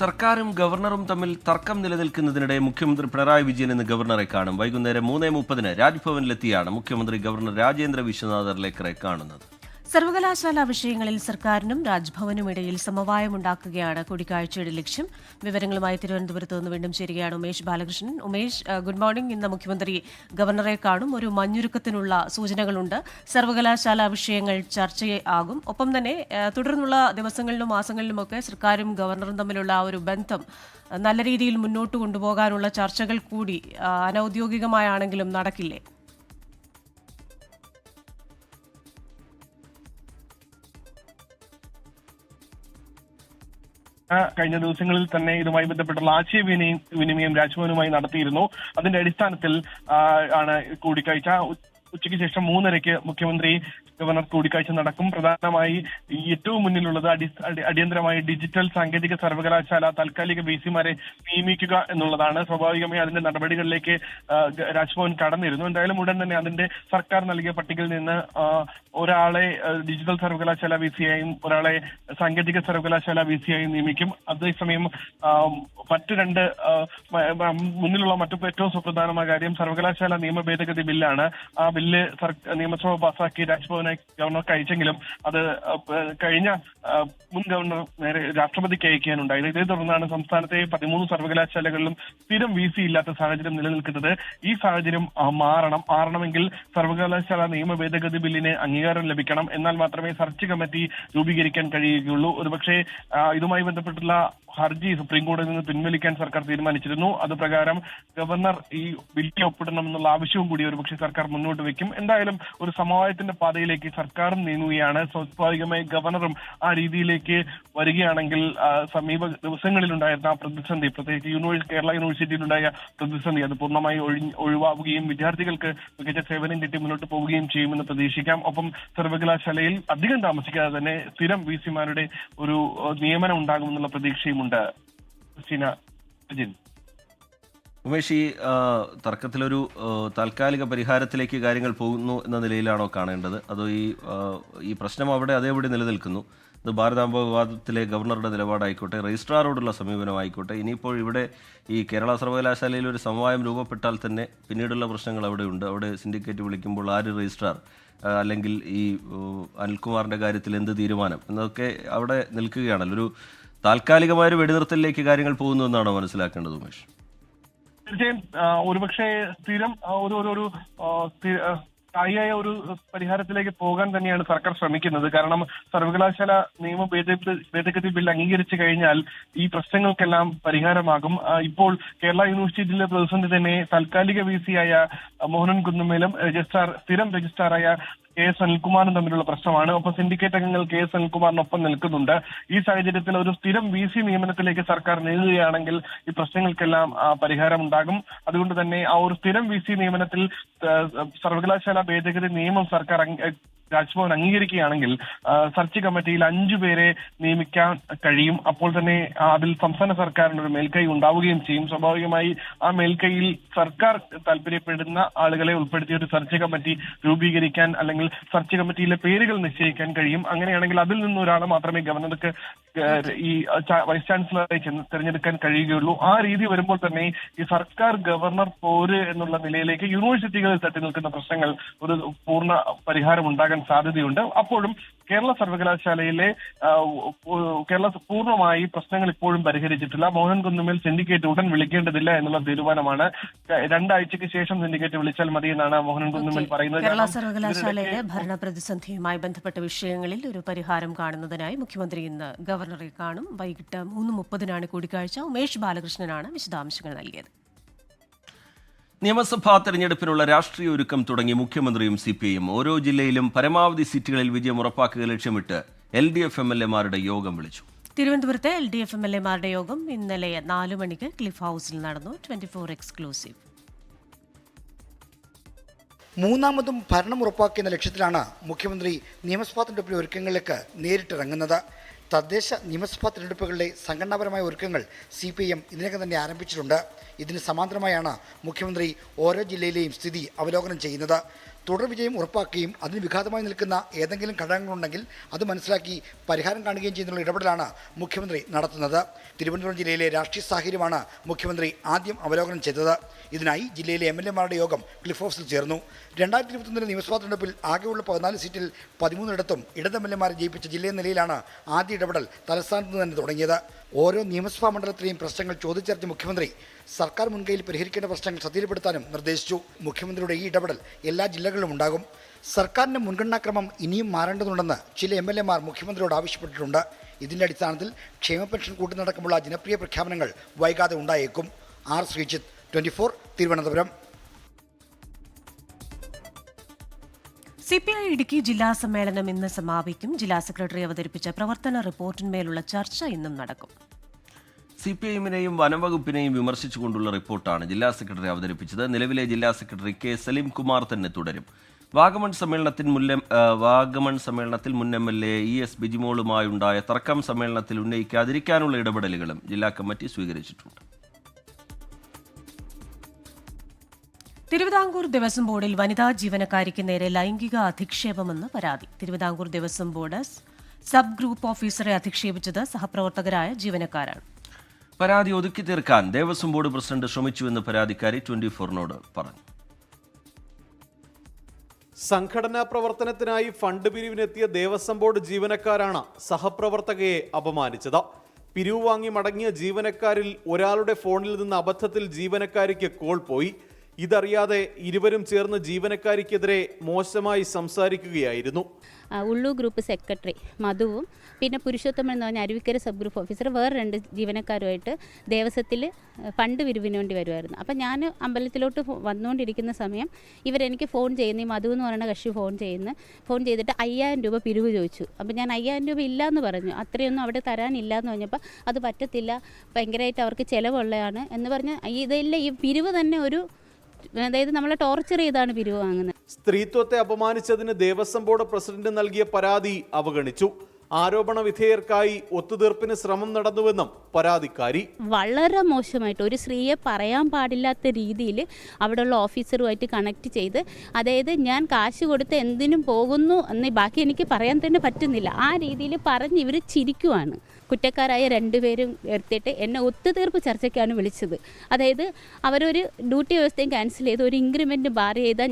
സർക്കാരും ഗവർണറും തമ്മിൽ തർക്കം നിലനിൽക്കുന്നതിനിടെ മുഖ്യമന്ത്രി പിണറായി വിജയൻ ഇന്ന് ഗവർണറെ കാണും. വൈകുന്നേരം 3:30-ന് രാജ്ഭവനിലെത്തിയാണ് മുഖ്യമന്ത്രി ഗവർണർ രാജേന്ദ്ര വിശ്വനാഥ് അർലേക്കറെ കാണുന്നത്. സർവകലാശാല വിഷയങ്ങളിൽ സർക്കാരിനും രാജ്ഭവനും ഇടയിൽ സമവായമുണ്ടാക്കുകയാണ് കൂടിക്കാഴ്ചയുടെ ലക്ഷ്യം. വിവരങ്ങളുമായി തിരുവനന്തപുരത്ത് നിന്ന് വീണ്ടും ചേരുകയാണ് ഉമേഷ് ബാലകൃഷ്ണൻ. Umesh, good morning. ഇന്ന് മുഖ്യമന്ത്രി ഗവർണറെ കാണും. ഒരു മഞ്ഞുരുക്കത്തിനുള്ള സൂചനകളുണ്ട്. സർവകലാശാല വിഷയങ്ങൾ ചർച്ചയാകും. ഒപ്പം തന്നെ തുടർന്നുള്ള ദിവസങ്ങളിലും മാസങ്ങളിലുമൊക്കെ സർക്കാരും ഗവർണറും തമ്മിലുള്ള ഒരു ബന്ധം നല്ല രീതിയിൽ മുന്നോട്ട് കൊണ്ടുപോകാനുള്ള ചർച്ചകൾ കൂടി അനൌദ്യോഗികമായാണെങ്കിലും നടക്കില്ലേ? കഴിഞ്ഞ ദിവസങ്ങളിൽ തന്നെ ഇതുമായി ബന്ധപ്പെട്ടുള്ള ആശയവിനിമയം രാജ്ഭവനുമായി നടത്തിയിരുന്നു. അതിന്റെ അടിസ്ഥാനത്തിൽ ആണ് കൂടിക്കാഴ്ച. ഉച്ചയ്ക്ക് ശേഷം 3:30-ക്ക് മുഖ്യമന്ത്രി ഗവർണർ കൂടിക്കാഴ്ച നടക്കും. പ്രധാനമായി ഏറ്റവും മുന്നിലുള്ളത് അടിയന്തരമായി ഡിജിറ്റൽ സാങ്കേതിക സർവകലാശാല താൽക്കാലിക VC-മാരെ നിയമിക്കുക എന്നുള്ളതാണ്. സ്വാഭാവികമായി അതിന്റെ നടപടികളിലേക്ക് രാജ്ഭവൻ കടന്നിരുന്നു. എന്തായാലും ഉടൻ തന്നെ അതിന്റെ സർക്കാർ നൽകിയ പട്ടികയിൽ നിന്ന് ഒരാളെ ഡിജിറ്റൽ സർവകലാശാല VC-ആയും ഒരാളെ സാങ്കേതിക സർവകലാശാല VC-ആയും നിയമിക്കും. അതേസമയം മുന്നിലുള്ള മറ്റു ഏറ്റവും സുപ്രധാനമായ കാര്യം സർവകലാശാല നിയമ ഭേദഗതി ബില്ലാണ്. ആ ബില്ല് നിയമസഭ പാസാക്കി രാജ്ഭവനായി ഗവർണർക്ക് അയച്ചെങ്കിലും അത് കഴിഞ്ഞ മുൻ ഗവർണർ നേരെ രാഷ്ട്രപതിക്ക് അയക്കാനുണ്ടായത്. ഇതേ തുടർന്നാണ് സംസ്ഥാനത്തെ 13 സർവകലാശാലകളിലും സ്ഥിരം VC ഇല്ലാത്ത സാഹചര്യം നിലനിൽക്കുന്നത്. ഈ സാഹചര്യം മാറണമെങ്കിൽ സർവകലാശാല നിയമ ഭേദഗതി ബില്ലിന് അംഗീകാരം ലഭിക്കണം. എന്നാൽ മാത്രമേ സെർച്ച് കമ്മിറ്റി രൂപീകരിക്കാൻ കഴിയുകയുള്ളൂ. ഒരുപക്ഷെ ഇതുമായി ബന്ധപ്പെട്ടുള്ള ഹർജി സുപ്രീം കോടതിയിൽ നിന്ന് പിൻവലിക്കാൻ സർക്കാർ തീരുമാനിച്ചിരുന്നു. അത് പ്രകാരം ഗവർണർ ഈ ബില്ലിൽ ഒപ്പിടണമെന്നുള്ള ആവശ്യവും കൂടി ഒരുപക്ഷെ സർക്കാർ മുന്നോട്ട് വെക്കും. എന്തായാലും ഒരു സമവായത്തിന്റെ പാതയിലേക്ക് സർക്കാരും നീങ്ങുകയാണ്. സ്വാഭാവികമായി ഗവർണറും ആ രീതിയിലേക്ക് വരികയാണെങ്കിൽ സമീപ ദിവസങ്ങളിലുണ്ടായിരുന്ന ആ പ്രതിസന്ധി, പ്രത്യേകിച്ച് കേരള യൂണിവേഴ്സിറ്റിയിലുണ്ടായ പ്രതിസന്ധി, അത് പൂർണ്ണമായി ഒഴിവാവുകയും വിദ്യാർത്ഥികൾക്ക് മികച്ച സേവനം കിട്ടി മുന്നോട്ട് പോവുകയും ചെയ്യുമെന്ന് പ്രതീക്ഷിക്കാം. ഒപ്പം സർവകലാശാലയിൽ അധികം താമസിക്കാതെ തന്നെ സ്ഥിരം VC-മാരുടെ ഒരു നിയമനം ഉണ്ടാകുമെന്നുള്ള പ്രതീക്ഷയും ഉണ്ട്. ഉമേഷ്, ഈ തർക്കത്തിലൊരു താൽക്കാലിക പരിഹാരത്തിലേക്ക് കാര്യങ്ങൾ പോകുന്നു എന്ന നിലയിലാണോ കാണേണ്ടത്, അതോ ഈ പ്രശ്നം അവിടെ അതേപടി നിലനിൽക്കുന്നു? ഇത് ഭാരതാംബ വിവാദത്തിലെ ഗവർണറുടെ നിലപാടായിക്കോട്ടെ, രജിസ്ട്രാറോടുള്ള സമീപനമായിക്കോട്ടെ, ഇനിയിപ്പോൾ ഇവിടെ ഈ കേരള സർവകലാശാലയിൽ ഒരു സമവായം രൂപപ്പെട്ടാൽ തന്നെ പിന്നീടുള്ള പ്രശ്നങ്ങൾ അവിടെ ഉണ്ട്. അവിടെ സിൻഡിക്കേറ്റ് വിളിക്കുമ്പോൾ ആര് രജിസ്ട്രാർ, അല്ലെങ്കിൽ ഈ അനിൽകുമാറിൻ്റെ കാര്യത്തിൽ എന്ത് തീരുമാനം എന്നൊക്കെ അവിടെ നിൽക്കുകയാണല്ലോ. ഒരു താൽക്കാലികമായ ഒരു വെടിനിർത്തലിലേക്ക് കാര്യങ്ങൾ പോകുന്നു എന്നാണോ മനസ്സിലാക്കേണ്ടത് ഉമേഷ്? തീർച്ചയായും ഒരുപക്ഷെ സ്ഥിരം ഒരു സ്ഥായിയായ ഒരു പരിഹാരത്തിലേക്ക് പോകാൻ തന്നെയാണ് സർക്കാർ ശ്രമിക്കുന്നത്. കാരണം സർവകലാശാല നിയമ ഭേദഗതി ബിൽ അംഗീകരിച്ചു കഴിഞ്ഞാൽ ഈ പ്രശ്നങ്ങൾക്കെല്ലാം പരിഹാരമാകും. ഇപ്പോൾ കേരള യൂണിവേഴ്സിറ്റിയിലെ പ്രതിസന്ധി തന്നെ താൽക്കാലിക VC ആയ മോഹനൻ കുന്നുമേലും സ്ഥിരം രജിസ്ട്രാറായ KS അനിൽകുമാറും തമ്മിലുള്ള പ്രശ്നമാണ്. ഒപ്പം സിൻഡിക്കേറ്റ് അംഗങ്ങൾ KS അനിൽകുമാറിനൊപ്പം നിൽക്കുന്നുണ്ട്. ഈ സാഹചര്യത്തിൽ ഒരു സ്ഥിരം VC നിയമനത്തിലേക്ക് സർക്കാർ നീങ്ങുകയാണെങ്കിൽ ഈ പ്രശ്നങ്ങൾക്കെല്ലാം പരിഹാരം ഉണ്ടാകും. അതുകൊണ്ട് തന്നെ ആ ഒരു സ്ഥിരം VC നിയമനത്തിൽ സർവകലാശാല ഭേദഗതി നിയമം സർക്കാർ രാജ്ഭവൻ അംഗീകരിക്കുകയാണെങ്കിൽ സെർച്ച് കമ്മിറ്റിയിൽ 5 പേരെ നിയമിക്കാൻ കഴിയും. അപ്പോൾ തന്നെ അതിൽ സംസ്ഥാന സർക്കാരിന് ഒരു മേൽക്കൈ ഉണ്ടാവുകയും ചെയ്യും. സ്വാഭാവികമായി ആ മേൽക്കൈയിൽ സർക്കാർ താല്പര്യപ്പെടുന്ന ആളുകളെ ഉൾപ്പെടുത്തിയ ഒരു സെർച്ച് കമ്മിറ്റി രൂപീകരിക്കാൻ അല്ലെങ്കിൽ സെർച്ച് കമ്മിറ്റിയിലെ പേരുകൾ നിശ്ചയിക്കാൻ കഴിയും. അങ്ങനെയാണെങ്കിൽ അതിൽ നിന്ന് ഒരാളെ മാത്രമേ ഗവർണർക്ക് ഈ വൈസ് ചാൻസലറെ തിരഞ്ഞെടുക്കാൻ കഴിയുകയുള്ളൂ. ആ രീതി വരുമ്പോൾ തന്നെ ഈ സർക്കാർ ഗവർണർ പോര് എന്നുള്ള നിലയിലേക്ക് യൂണിവേഴ്സിറ്റികളിൽ തട്ടി നിൽക്കുന്ന പ്രശ്നങ്ങൾ ഒരു പൂർണ്ണ പരിഹാരം ഉണ്ടാകാൻ സാധ്യതയുണ്ട്. അപ്പോഴും കേരള സർവകലാശാലയിലെ പൂർണ്ണമായി പ്രശ്നങ്ങൾ ഇപ്പോഴും പരിഹരിച്ചിട്ടില്ല. മോഹൻ കുന്നുമേൽ സിൻഡിക്കേറ്റ് ഉടൻ വിളിക്കേണ്ടതില്ല എന്നുള്ള തീരുമാനമാണ്. 2 ആഴ്ചയ്ക്ക് ശേഷം സിൻഡിക്കേറ്റ് വിളിച്ചാൽ മതി എന്നാണ് മോഹൻ കുന്നുമേൽ പറയുന്നത്. കേരള സർവകലാശാലയിലെ ഭരണ പ്രതിസന്ധിയുമായി ബന്ധപ്പെട്ട വിഷയങ്ങളിൽ ഒരു പരിഹാരം കാണുന്നതിനായി മുഖ്യമന്ത്രി ഇന്ന് ഗവർണറെ കാണും. വൈകിട്ട് 3:30 കൂടിക്കാഴ്ച. ഉമേഷ് ബാലകൃഷ്ണനാണ് വിശദാംശങ്ങൾ നൽകിയത്. നിയമസഭാ തെരഞ്ഞെടുപ്പിനുള്ള രാഷ്ട്രീയ ഒരുക്കം തുടങ്ങി മുഖ്യമന്ത്രിയും CPIയും. ഓരോ ജില്ലയിലും പരമാവധി സീറ്റുകളിൽ വിജയം ഉറപ്പാക്കുക ലക്ഷ്യമിട്ട് LDF MLA-മാരുടെ യോഗം വിളിച്ചു. തിരുവനന്തപുരത്തെ LDF MLA-മാരുടെ യോഗം ഇന്നലെ 4 മണിക്ക് ക്ലിഫ് ഹൗസിൽ നടന്നു. 24 എക്സ്ക്ലൂസീവ്. മൂന്നാമതും ഭരണം ഉറപ്പാക്കുന്ന ലക്ഷ്യത്തിലാണ് മുഖ്യമന്ത്രി നിയമസഭാ തെരഞ്ഞെടുപ്പിലെ ഒരുക്കങ്ങളിലേക്ക് നേരിട്ടിറങ്ങുന്നത്. തദ്ദേശ നിയമസഭാ തെരഞ്ഞെടുപ്പുകളുടെ സംഘടനാപരമായ ഒരുക്കങ്ങൾ CPIM ഇതിനകം തന്നെ ആരംഭിച്ചിട്ടുണ്ട്. ഇതിന് സമാന്തരമായാണ് മുഖ്യമന്ത്രി ഓരോ ജില്ലയിലെയും സ്ഥിതി അവലോകനം ചെയ്യുന്നത്. തുടർ വിജയം ഉറപ്പാക്കുകയും അതിന് വിഘാതമായി നിൽക്കുന്ന ഏതെങ്കിലും ഘടകങ്ങളുണ്ടെങ്കിൽ അത് മനസ്സിലാക്കി പരിഹാരം കാണുകയും ചെയ്യുന്നുള്ള ഇടപെടലാണ് മുഖ്യമന്ത്രി നടത്തുന്നത്. തിരുവനന്തപുരം ജില്ലയിലെ രാഷ്ട്രീയ സാഹചര്യമാണ് മുഖ്യമന്ത്രി ആദ്യം അവലോകനം ചെയ്തത്. ഇതിനായി ജില്ലയിലെ MLA-മാരുടെ യോഗം ക്ലിഫ് ഹൗസിൽ ചേർന്നു. 2021 നിയമസഭാ തെരഞ്ഞെടുപ്പിൽ ആകെയുള്ള 14 സീറ്റിൽ 13 ഇടത് MLA-മാരെ ജയിപ്പിച്ച ജില്ലയെന്ന നിലയിലാണ് ആദ്യ ഇടപെടൽ തലസ്ഥാനത്ത് തന്നെ തുടങ്ങിയത്. ഓരോ നിയമസഭാ മണ്ഡലത്തിലെയും പ്രശ്നങ്ങൾ ചോദിച്ചറിഞ്ഞ മുഖ്യമന്ത്രി സർക്കാർ മുൻകൈയിൽ പരിഹരിക്കേണ്ട പ്രശ്നങ്ങൾ ശ്രദ്ധയിൽപ്പെടുത്താനും നിർദ്ദേശിച്ചു. മുഖ്യമന്ത്രിയുടെ ഈ ഇടപെടൽ എല്ലാ ജില്ലകളിലും ഉണ്ടാകും. സർക്കാരിൻ്റെ മുൻഗണനാക്രമം ഇനിയും മാറേണ്ടതുണ്ടെന്ന് ചില MLA-മാർ മുഖ്യമന്ത്രിയോട് ആവശ്യപ്പെട്ടിട്ടുണ്ട്. ഇതിൻ്റെ അടിസ്ഥാനത്തിൽ ക്ഷേമ പെൻഷൻ കൂട്ടുന്നടക്കമുള്ള ജനപ്രിയ പ്രഖ്യാപനങ്ങൾ വൈകാതെ ഉണ്ടായേക്കും. R. ശ്രീജിത്ത്, 24, തിരുവനന്തപുരം. CPI ഇടുക്കി ജില്ലാ സമ്മേളനം ഇന്ന് സമാപിക്കും. ജില്ലാ സെക്രട്ടറി അവതരിപ്പിച്ച പ്രവർത്തന റിപ്പോർട്ടിന്മേലുള്ള ചർച്ച ഇന്നും നടക്കും. CPIM-നെയും വനംവകുപ്പിനെയും വിമർശിച്ചുകൊണ്ടുള്ള റിപ്പോർട്ടാണ് ജില്ലാ സെക്രട്ടറി അവതരിപ്പിച്ചത്. നിലവിലെ ജില്ലാ സെക്രട്ടറി K. സലീം കുമാർ തന്നെ തുടരും. വാഗമൺ സമ്മേളനത്തിൽ മുൻ MLA ES ബിജിമോളുമായുണ്ടായ തർക്കം സമ്മേളനത്തിൽ ഉന്നയിക്കാതിരിക്കാനുള്ള ഇടപെടലുകളും ജില്ലാ കമ്മിറ്റി സ്വീകരിച്ചിട്ടുണ്ട്. തിരുവിതാംകൂർ ദേവസ്വം ബോർഡിൽ വനിതാ ജീവനക്കാരിക്ക് നേരെ ലൈംഗിക അധിക്ഷേപമെന്ന് പരാതി. Thiruvithamkoor Devaswom board sub group ഓഫീസറെ അധിക്ഷേപിച്ചത് സഹപ്രവർത്തകരായ ജീവനക്കാരാണ്. പരാതി ഒതുക്കി തീർക്കാൻ ദേവസ്വം ബോർഡ് പ്രസിഡന്റ് ശ്രമിച്ചുവെന്ന് പരാതിക്കാരി 24-നോട് പറഞ്ഞു. സംഘടനാ പ്രവർത്തനത്തിനായി ഫണ്ട് പിരിവിനെത്തിയ ദേവസ്വം ബോർഡ് ജീവനക്കാരാണ് സഹപ്രവർത്തകയെ അപമാനിച്ചത്. പിരിവ് വാങ്ങി മടങ്ങിയ ജീവനക്കാരിൽ ഒരാളുടെ ഫോണിൽ നിന്ന് അബദ്ധത്തിൽ ജീവനക്കാരിക്ക് കോൾ പോയി. ഇതറിയാതെ ഇരുവരും ചേർന്ന് ജീവനക്കാരിക്കെതിരെ മോശമായി സംസാരിക്കുകയായിരുന്നു. ഉള്ളൂർ ഗ്രൂപ്പ് സെക്രട്ടറി മധുവും പിന്നെ പുരുഷോത്തമൻ എന്ന് പറഞ്ഞ അരുവിക്കര സബ് ഗ്രൂപ്പ് ഓഫീസർ വേറെ 2 ജീവനക്കാരുമായിട്ട് ദേവസ്വത്തിൽ ഫണ്ട് പിരിവിന് വേണ്ടി വരുമായിരുന്നു. അപ്പം ഞാൻ അമ്പലത്തിലോട്ട് വന്നുകൊണ്ടിരിക്കുന്ന സമയം ഇവരെനിക്ക് ഫോൺ ചെയ്യുന്നു. ഈ മധു എന്ന് പറയുന്ന കക്ഷി ഫോൺ ചെയ്തിട്ട് 5000 രൂപ പിരിവ് ചോദിച്ചു. അപ്പം ഞാൻ 5000 രൂപ ഇല്ലയെന്ന് പറഞ്ഞു. അത്രയൊന്നും അവിടെ തരാനില്ല എന്ന് പറഞ്ഞപ്പോൾ അത് പറ്റത്തില്ല, ഭയങ്കരമായിട്ട് അവർക്ക് ചിലവുള്ളതാണ് എന്ന് പറഞ്ഞ് ഇതെല്ലാം ഈ പിരിവ് തന്നെ അതായത് നമ്മളെ ടോർച്ചർ ചെയ്താണ് പിരിവ് വാങ്ങുന്നത്. സ്ത്രീത്വത്തെ അപമാനിച്ചതിന് ദേവസ്വം ബോർഡ് പ്രസിഡന്റ് നൽകിയ പരാതി അവഗണിച്ചു. ആരോപണ വിധേയർക്കായി ഒത്തുതീർപ്പിന് ശ്രമം നടന്നുവെന്നും പരാതിക്കാരി. വളരെ മോശമായിട്ട് ഒരു സ്ത്രീയെ പറയാൻ പാടില്ലാത്ത രീതിയിൽ അവിടെയുള്ള ഓഫീസറുമായിട്ട് കണക്ട് ചെയ്ത്, അതായത് ഞാൻ കാശ് കൊടുത്ത് എന്തിനും പോകുന്നു എന്ന് ബാക്കി എനിക്ക് പറയാൻ തന്നെ പറ്റുന്നില്ല, ആ രീതിയിൽ പറഞ്ഞ് ഇവർ ചിരിക്കുവാണ്. കുറ്റക്കാരായ രണ്ടുപേരും എടുത്തിട്ട് എന്നെ ഒത്തുതീർപ്പ് ചർച്ചയ്ക്കാണ് വിളിച്ചത്. അതായത് അവരൊരു ഡ്യൂട്ടി വ്യവസ്ഥയും ക്യാൻസൽ ചെയ്ത് ഒരു ഇൻക്രിമെൻറ്റ് ബാർ ചെയ്താൽ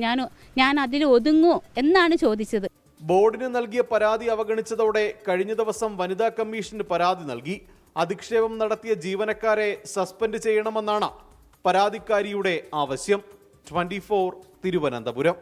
ഞാൻ അതിൽ ഒതുങ്ങുമോ എന്നാണ് ചോദിച്ചത്. ബോർഡിന് നൽകിയ പരാതി അവഗണിച്ചതോടെ കഴിഞ്ഞ ദിവസം വനിതാ കമ്മീഷന് പരാതി നൽകി. അധിക്ഷേപം നടത്തിയ ജീവനക്കാരെ സസ്പെൻഡ് ചെയ്യണമെന്നാണ് പരാതിക്കാരിയുടെ ആവശ്യം. 24 തിരുവനന്തപുരം.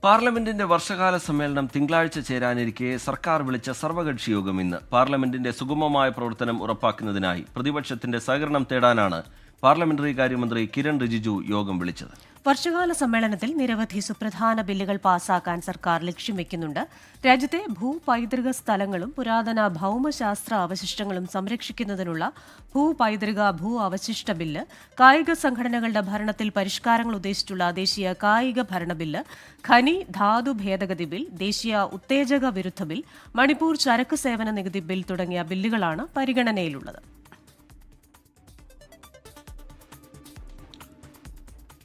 പാർലമെന്റിന്റെ വർഷകാല സമ്മേളനം തിങ്കളാഴ്ച ചേരാനിരിക്കെ സർക്കാർ വിളിച്ച സർവകക്ഷി യോഗം ഇന്ന്. പാർലമെന്റിന്റെ സുഗമമായ പ്രവർത്തനം ഉറപ്പാക്കുന്നതിനായി പ്രതിപക്ഷത്തിന്റെ സഹകരണം തേടാനാണ് പാർലമെന്ററി കാര്യമന്ത്രി കിരൺ റിജിജു യോഗം വിളിച്ചത്. വർഷകാല സമ്മേളനത്തിൽ നിരവധി സുപ്രധാന ബില്ലുകൾ പാസാക്കാൻ സർക്കാർ ലക്ഷ്യം വെക്കുന്നുണ്ട്. രാജ്യത്തെ ഭൂപൈതൃക സ്ഥലങ്ങളും പുരാതന ഭൗമശാസ്ത്ര അവശിഷ്ടങ്ങളും സംരക്ഷിക്കുന്നതിനുള്ള ഭൂ അവശിഷ്ട ബില്ല്, കായിക സംഘടനകളുടെ ഭരണത്തിൽ പരിഷ്കാരങ്ങൾ ഉദ്ദേശിച്ചുള്ള ദേശീയ കായിക ഭരണ ബില്ല്, ഖനി ധാതു ഭേദഗതി ബിൽ, ദേശീയ ഉത്തേജക വിരുദ്ധ ബിൽ, മണിപ്പൂർ ചരക്ക് സേവന നികുതി ബിൽ തുടങ്ങിയ ബില്ലുകളാണ് പരിഗണനയിലുള്ളത്.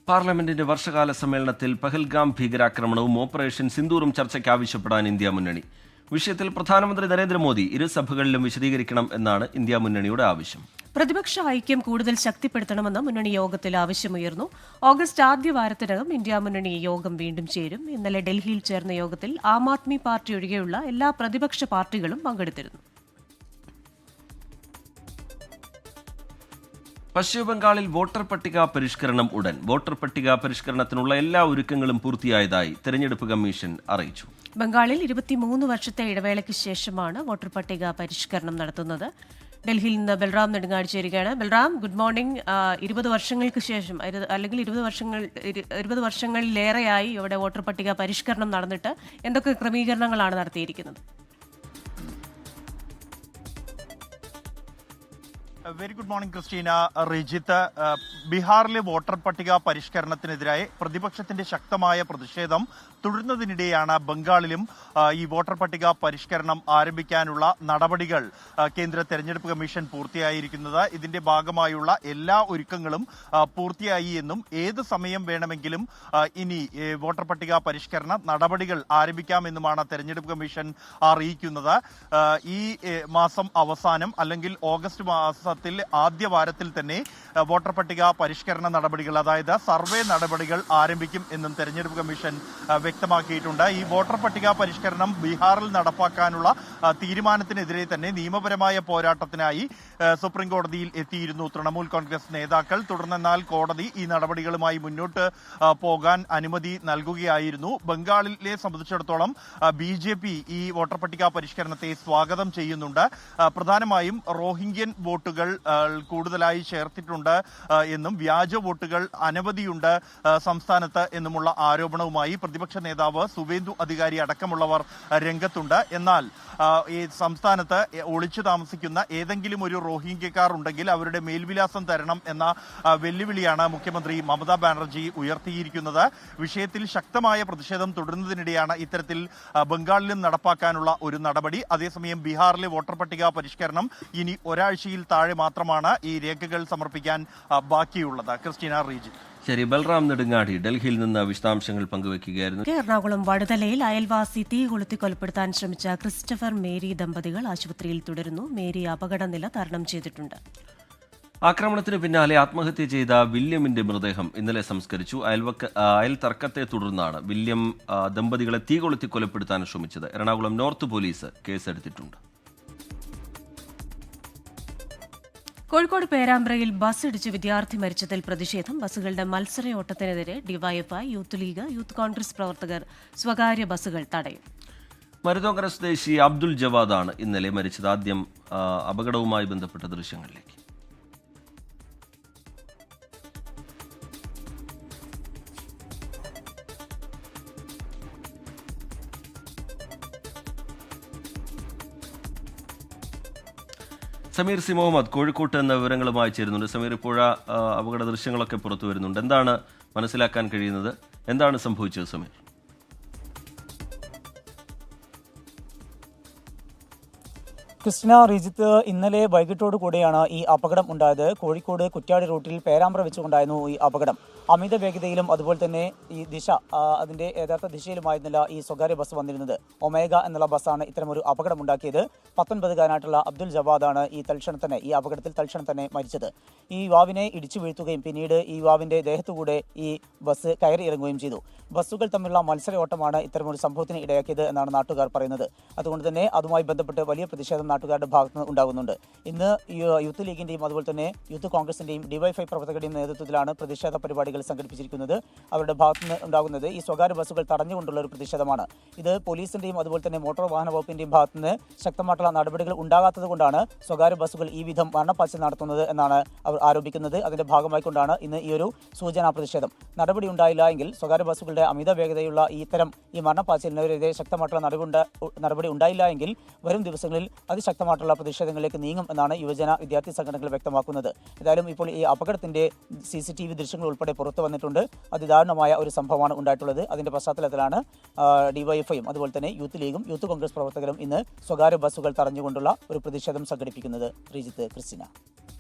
പാർലമെന്റിന്റെ വർഷകാല സമ്മേളനത്തിൽ പഹൽഗാം ഭീകരാക്രമണവും ഓപ്പറേഷൻ സിന്ദൂറും ചർച്ചയ്ക്ക് ആവശ്യപ്പെടാൻ ഇന്ത്യ മുന്നണി. വിഷയത്തിൽ പ്രധാനമന്ത്രി നരേന്ദ്രമോദി ഇരു സഭകളിലും വിശദീകരിക്കണം എന്നാണ് ഇന്ത്യ മുന്നണിയുടെ ആവശ്യം. പ്രതിപക്ഷ ഐക്യം കൂടുതൽ ശക്തിപ്പെടുത്തണമെന്ന് മുന്നണി യോഗത്തിൽ ആവശ്യമുയർന്നു. ഓഗസ്റ്റ് ആദ്യ വാരത്തിനകം ഇന്ത്യ മുന്നണി യോഗം വീണ്ടും ചേരും. ഇന്നലെ ഡൽഹിയിൽ ചേർന്ന യോഗത്തിൽ ആം ആദ്മി പാർട്ടി ഒഴികെയുള്ള എല്ലാ പ്രതിപക്ഷ പാർട്ടികളും പങ്കെടുത്തിരുന്നു. പശ്ചിമബംഗാളിൽ വോട്ടർ പട്ടിക പരിഷ്കരണം ഉടൻ. വോട്ടർ പട്ടിക പരിഷ്കരണത്തിനുള്ള എല്ലാ ഒരുക്കങ്ങളും പൂർത്തിയായതായി തെരഞ്ഞെടുപ്പ് കമ്മീഷൻ അറിയിച്ചു. ബംഗാളിൽ 23 വർഷത്തെ ഇടവേളയ്ക്ക് ശേഷമാണ് വോട്ടർ പട്ടിക പരിഷ്കരണം നടത്തുന്നത്. ഡൽഹിയിൽ നിന്ന് ബൽറാം നെടുങ്ങാടി ചേരുകയാണ്. Balram, good morning. 20 വർഷങ്ങൾക്ക് ശേഷം അല്ലെങ്കിൽ 20 വർഷങ്ങളിലേറെയായി ഇവിടെ വോട്ടർ പട്ടിക പരിഷ്കരണം നടന്നിട്ട് എന്തൊക്കെ ക്രമീകരണങ്ങളാണ് നടത്തിയിരിക്കുന്നത്? Very good morning Christina. Rijith, ബീഹാറിലെ വോട്ടർ പട്ടിക പരിഷ്കരണത്തിനെതിരായി പ്രതിപക്ഷത്തിന്റെ ശക്തമായ പ്രതിഷേധം തുടരുന്നതിനിടെയാണ് ബംഗാളിലും ഈ വോട്ടർ പട്ടിക പരിഷ്കരണം ആരംഭിക്കാനുള്ള നടപടികൾ കേന്ദ്ര തെരഞ്ഞെടുപ്പ് കമ്മീഷൻ പൂർത്തിയായിരിക്കുന്നത്. ഇതിന്റെ ഭാഗമായുള്ള എല്ലാ ഒരുക്കങ്ങളും പൂർത്തിയായി എന്നും ഏത് സമയം വേണമെങ്കിലും ഇനി വോട്ടർ പട്ടിക പരിഷ്കരണ നടപടികൾ ആരംഭിക്കാമെന്നുമാണ് തെരഞ്ഞെടുപ്പ് കമ്മീഷൻ അറിയിക്കുന്നത്. ഈ മാസം അവസാനം അല്ലെങ്കിൽ ഓഗസ്റ്റ് മാസത്തിൽ ആദ്യ വാരത്തിൽ തന്നെ വോട്ടർ പട്ടിക പരിഷ്കരണ നടപടികൾ, അതായത് സർവേ നടപടികൾ ആരംഭിക്കും എന്നും തെരഞ്ഞെടുപ്പ് കമ്മീഷൻ വ്യക്തമാക്കിയിട്ടുണ്ട്. ഈ വോട്ടർ പട്ടിക പരിഷ്കരണം ബീഹാറിൽ നടപ്പാക്കാനുള്ള തീരുമാനത്തിനെതിരെ തന്നെ നിയമപരമായ പോരാട്ടത്തിനായി സുപ്രീം കോടതിയിൽ എത്തിയിരുന്നു തൃണമൂൽ കോൺഗ്രസ് നേതാക്കൾ. തുടർന്നെന്നാൽ കോടതി ഈ നടപടികളുമായി മുന്നോട്ട് പോകാൻ അനുമതി നൽകുകയായിരുന്നു. ബംഗാളിലെ സംബന്ധിച്ചിടത്തോളം BJP ഈ വോട്ടർ പട്ടിക പരിഷ്കരണത്തെ സ്വാഗതം ചെയ്യുന്നുണ്ട്. പ്രധാനമായും റോഹിംഗ്യൻ വോട്ടുകൾ കൂടുതലായി ചേർത്തിട്ടുണ്ട് എന്നും വ്യാജ വോട്ടുകൾ അനവധിയുണ്ട് സംസ്ഥാനത്ത് എന്നുമുള്ള ആരോപണവുമായി പ്രതിപക്ഷ നേതാവ് സുവേന്ദു അധികാരി അടക്കമുള്ളവർ രംഗത്തുണ്ട്. എന്നാൽ ഈ സംസ്ഥാനത്ത് ഒളിച്ചു താമസിക്കുന്ന ഏതെങ്കിലും ഒരു റോഹിംഗ്യക്കാർ ഉണ്ടെങ്കിൽ അവരുടെ മേൽവിലാസം തരണം എന്ന വെല്ലുവിളിയാണ് മുഖ്യമന്ത്രി മമതാ ബാനർജി ഉയർത്തിയിരിക്കുന്നത്. വിഷയത്തിൽ ശക്തമായ പ്രതിഷേധം തുടരുന്നതിനിടെയാണ് ഇത്തരത്തിൽ ബംഗാളിലും നടപ്പാക്കാനുള്ള ഒരു നടപടി. അതേസമയം ബീഹാറിലെ വോട്ടർ പട്ടിക പരിഷ്കരണം ഇനി ഒരാഴ്ചയിൽ താഴെ മാത്രമാണ് ഈ രേഖകൾ സമർപ്പിക്കാൻ ബാക്കിയുള്ളത്. ക്രിസ്റ്റീന, റീജി. ശരി, ബൽറാം നെടുങ്ങാടി ഡൽഹിയിൽ നിന്ന് വിശദാംശങ്ങൾ പങ്കുവയ്ക്കുകയായിരുന്നു. എറണാകുളം വടുതലയിൽ അയൽവാസി തീ കൊളുത്തി കൊലപ്പെടുത്താൻ ശ്രമിച്ച ക്രിസ്റ്റഫർ മേരി ദമ്പതികൾ ആശുപത്രിയിൽ തുടരുന്നു. മേരി അപകടനില തരണം ചെയ്തിട്ടുണ്ട്. ആക്രമണത്തിന് പിന്നാലെ ആത്മഹത്യ ചെയ്ത വില്യമിന്റെ മൃതദേഹം ഇന്നലെ സംസ്കരിച്ചു. അയൽ തർക്കത്തെ തുടർന്നാണ് വില്യം ദമ്പതികളെ തീ കൊളുത്തി കൊലപ്പെടുത്താൻ ശ്രമിച്ചത്. എറണാകുളം നോർത്ത് പോലീസ് കേസെടുത്തിട്ടുണ്ട്. കോഴിക്കോട് പേരാമ്പ്രയിൽ ബസ് ഇടിച്ച് വിദ്യാർത്ഥി മരിച്ചതിൽ പ്രതിഷേധം. ബസ്സുകളുടെ മത്സരയോട്ടത്തിനെതിരെ DYFI, youth league, youth Congress പ്രവർത്തകർ സ്വകാര്യ ബസ്സുകൾ തടയും. മരുതോങ്കര സ്വദേശി അബ്ദുൽ ജവാദാണ് ഇന്നലെ മരിച്ചത്. ആദ്യം അപകടവുമായി ബന്ധപ്പെട്ട ദൃശ്യങ്ങളിലേക്ക്. സമീർ സി മുഹമ്മദ് കോഴിക്കോട്ട് എന്ന വിവരങ്ങളുമായി ചേരുന്നുണ്ട്. സമീർ, ഇപ്പോൾ അപകട ദൃശ്യങ്ങളൊക്കെ പുറത്തു വരുന്നുണ്ട്. എന്താണ് മനസ്സിലാക്കാൻ കഴിയുന്നത്? എന്താണ് സംഭവിച്ചത് സമീർ? ക്രിസ്റ്റിന, റിജിത്ത്, ഇന്നലെ വൈകിട്ടോടു കൂടിയാണ് ഈ അപകടം ഉണ്ടായത്. കോഴിക്കോട് കുറ്റ്യാടി റൂട്ടിൽ പേരാമ്പ്ര വെച്ചുകൊണ്ടായിരുന്നു ഈ അപകടം. അമിത വേഗതയിലും അതുപോലെ തന്നെ ഈ ദിശ അതിന്റെ യഥാർത്ഥ ദിശയിലുമായിരുന്നില്ല ഈ സ്വകാര്യ ബസ് വന്നിരുന്നത്. ഒമേഗ എന്നുള്ള ബസ്സാണ് ഇത്തരമൊരു അപകടമുണ്ടാക്കിയത്. 19കാരനായിട്ടുള്ള അബ്ദുൽ ജവാദാണ് ഈ അപകടത്തിൽ തൽക്ഷണം തന്നെ മരിച്ചത്. ഈ യുവാവിനെ ഇടിച്ചു വീഴ്ത്തുകയും പിന്നീട് ഈ യുവാവിന്റെ ദേഹത്തുകൂടെ ഈ ബസ് കയറി ഇറങ്ങുകയും ചെയ്തു. ബസ്സുകൾ തമ്മിലുള്ള മത്സരയോട്ടമാണ് ഇത്തരമൊരു സംഭവത്തിന് ഇടയാക്കിയത് എന്നാണ് നാട്ടുകാർ പറയുന്നത്. അതുകൊണ്ട് തന്നെ അതുമായി ബന്ധപ്പെട്ട് വലിയ പ്രതിഷേധം നാട്ടുകാരുടെ ഭാഗത്ത് നിന്ന് ഉണ്ടാകുന്നുണ്ട്. ഇന്ന് യൂത്ത് ലീഗിന്റെയും അതുപോലെ തന്നെ യൂത്ത് കോൺഗ്രസിന്റെയും ഡിവൈഎഫ്ഐ പ്രവർത്തകരുടെയും നേതൃത്വത്തിലാണ് പ്രതിഷേധ പരിപാടികൾ സംഘടിപ്പിച്ചിരിക്കുന്നത്. അവരുടെ ഭാഗത്ത് നിന്ന് ഉണ്ടാകുന്നത് ഈ സ്വകാര്യ ബസ്സുകൾ തടഞ്ഞുകൊണ്ടുള്ള ഒരു പ്രതിഷേധമാണ്. ഇത് പോലീസിന്റെയും അതുപോലെ തന്നെ മോട്ടോർ വാഹന വകുപ്പിന്റെയും ഭാഗത്ത് നിന്ന് ശക്തമായിട്ടുള്ള നടപടികൾ ഉണ്ടാകാത്തത് കൊണ്ടാണ് സ്വകാര്യ ബസ്സുകൾ ഈ വിധം മരണപ്പാച്ചിൽ നടത്തുന്നത് എന്നാണ് അവർ ആരോപിക്കുന്നത്. അതിന്റെ ഭാഗമായിക്കൊണ്ടാണ് ഇന്ന് ഈ ഒരു സൂചനാ പ്രതിഷേധം. നടപടി ഉണ്ടായില്ല എങ്കിൽ സ്വകാര്യ ബസ്സുകളുടെ അമിത വേഗതയുള്ള ഈ മരണപ്പാച്ചിലിനെതിരെ ശക്തമായിട്ടുള്ള നടപടി ഉണ്ടായില്ല എങ്കിൽ വരും ദിവസങ്ങളിൽ അതിശക്തമായിട്ടുള്ള പ്രതിഷേധങ്ങളിലേക്ക് നീങ്ങും എന്നാണ് യുവജന വിദ്യാർത്ഥി സംഘടനകൾ വ്യക്തമാക്കുന്നത്. ഏതായാലും ഇപ്പോൾ ഈ അപകടത്തിന്റെ CCTV ദൃശ്യങ്ങൾ ഉൾപ്പെടെ പുറത്തു വന്നിട്ടുണ്ട്. അതിദാരുണമായ ഒരു സംഭവമാണ് ഉണ്ടായിട്ടുള്ളത്. അതിന്റെ പശ്ചാത്തലത്തിലാണ് ഡിവൈഎഫ്ഐയും അതുപോലെ തന്നെ യൂത്ത് ലീഗും യൂത്ത് കോൺഗ്രസ് പ്രവർത്തകരും ഇന്ന് സ്വകാര്യ ബസ്സുകൾ തടഞ്ഞുകൊണ്ടുള്ള ഒരു പ്രതിഷേധം സംഘടിപ്പിക്കുന്നത്. ശ്രീജിത്ത്, ക്രിസ്റ്റിന.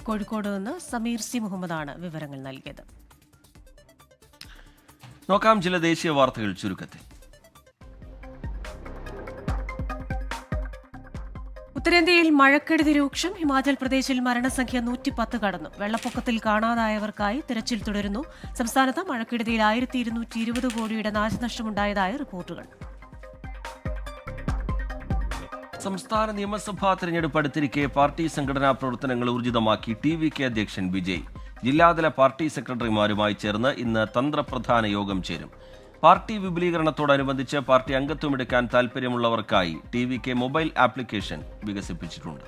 കോഴിക്കോട് നിന്ന് സമീർ സി മുഹമ്മദാണ് വിവരങ്ങൾ നൽകിയത്. നോക്കാം ചില ദേശീയ വാർത്തകൾ ചുരുക്കത്തിൽ. ഉത്തരേന്ത്യയിൽ മഴക്കെടുതി രൂക്ഷം. ഹിമാചൽ പ്രദേശിൽ മരണസംഖ്യ 110 കടന്നു. വെള്ളപ്പൊക്കത്തിൽ കാണാതായവർക്കായി തിരച്ചിൽ തുടരുന്നു. സംസ്ഥാനത്ത് മഴക്കെടുതിയിൽ 1220 കോടിയുടെ നാശനഷ്ടമുണ്ടായതായി റിപ്പോർട്ടുകൾ. സംസ്ഥാന നിയമസഭാ തെരഞ്ഞെടുപ്പ് അടുത്തിരിക്കെ പാർട്ടി സംഘടനാ പ്രവർത്തനങ്ങൾ ഊർജിതമാക്കി TVK അധ്യക്ഷൻ വിജയ്. ജില്ലാതല പാർട്ടി സെക്രട്ടറിമാരുമായി ചേർന്ന് ഇന്ന് തന്ത്രപ്രധാന യോഗം ചേരും. പാർട്ടി വിപുലീകരണത്തോടനുബന്ധിച്ച് പാർട്ടി അംഗത്വമെടുക്കാൻ താൽപ്പര്യമുള്ളവർക്കായി TVK മൊബൈൽ ആപ്ലിക്കേഷൻ വികസിപ്പിച്ചിട്ടുണ്ട്.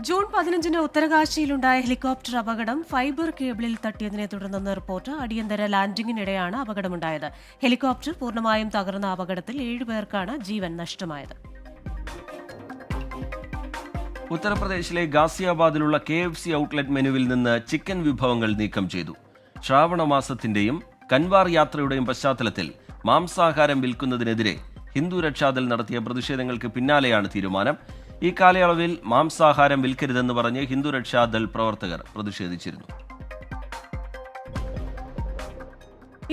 ജൂൺ 15-ന് ഉത്തരകാശിയിലുണ്ടായ ഹെലികോപ്റ്റർ അപകടം ഫൈബർ കേബിളിൽ തട്ടിയതിനെ തുടർന്നെന്ന റിപ്പോർട്ട്. അടിയന്തര ലാൻഡിംഗിനിടെയാണ് അപകടമുണ്ടായത്. ഹെലികോപ്റ്റർ പൂർണ്ണമായും തകർന്ന അപകടത്തിൽ 7 പേർക്കാണ് ജീവൻ നഷ്ടമായത്. ഉത്തർപ്രദേശിലെ ഗാസിയാബാദിലുള്ള KFC ഔട്ട്ലെറ്റ് മെനുവിൽ നിന്ന് ചിക്കൻ വിഭവങ്ങൾ നീക്കം ചെയ്തു. ശ്രാവണ മാസത്തിന്റെയും കൻവാർ യാത്രയുടെയും പശ്ചാത്തലത്തിൽ മാംസാഹാരം വിൽക്കുന്നതിനെതിരെ ഹിന്ദു രക്ഷാദൾ നടത്തിയ പ്രതിഷേധങ്ങൾക്ക് പിന്നാലെയാണ് തീരുമാനം. ഈ കാലയളവിൽ മാംസാഹാരം വിൽക്കരുതെന്ന് പറഞ്ഞ് ഹിന്ദു രക്ഷാദൾ പ്രവർത്തകർ പ്രതിഷേധിച്ചിരുന്നു.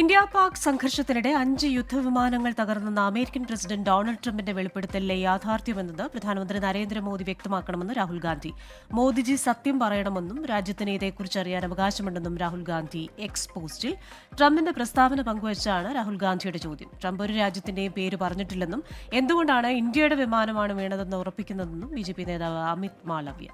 ഇന്ത്യ പാക് സംഘർഷത്തിനിടെ 5 യുദ്ധവിമാനങ്ങൾ തകർന്നെന്ന അമേരിക്കൻ പ്രസിഡന്റ് ഡൊണാൾഡ് ട്രംപിന്റെ വെളിപ്പെടുത്തലിലെ യാഥാർത്ഥ്യമെന്നത് പ്രധാനമന്ത്രി നരേന്ദ്രമോദി വ്യക്തമാക്കണമെന്ന് രാഹുൽ ഗാന്ധി. മോദിജി സത്യം പറയണമെന്നും രാജ്യത്തിന് ഇതേക്കുറിച്ച് അറിയാൻ അവകാശമുണ്ടെന്നും രാഹുൽ ഗാന്ധി എക്സ് പോസ്റ്റിൽ. ട്രംപിന്റെ പ്രസ്താവന പങ്കുവച്ചാണ് രാഹുൽ ഗാന്ധിയുടെ ചോദ്യം. ട്രംപ് ഒരു രാജ്യത്തിന്റെയും പേര് പറഞ്ഞിട്ടില്ലെന്നും എന്തുകൊണ്ടാണ് ഇന്ത്യയുടെ വിമാനമാണ് വീണതെന്ന് ഉറപ്പിക്കുന്നതെന്നും BJP നേതാവ് അമിത് മാളവ്യ.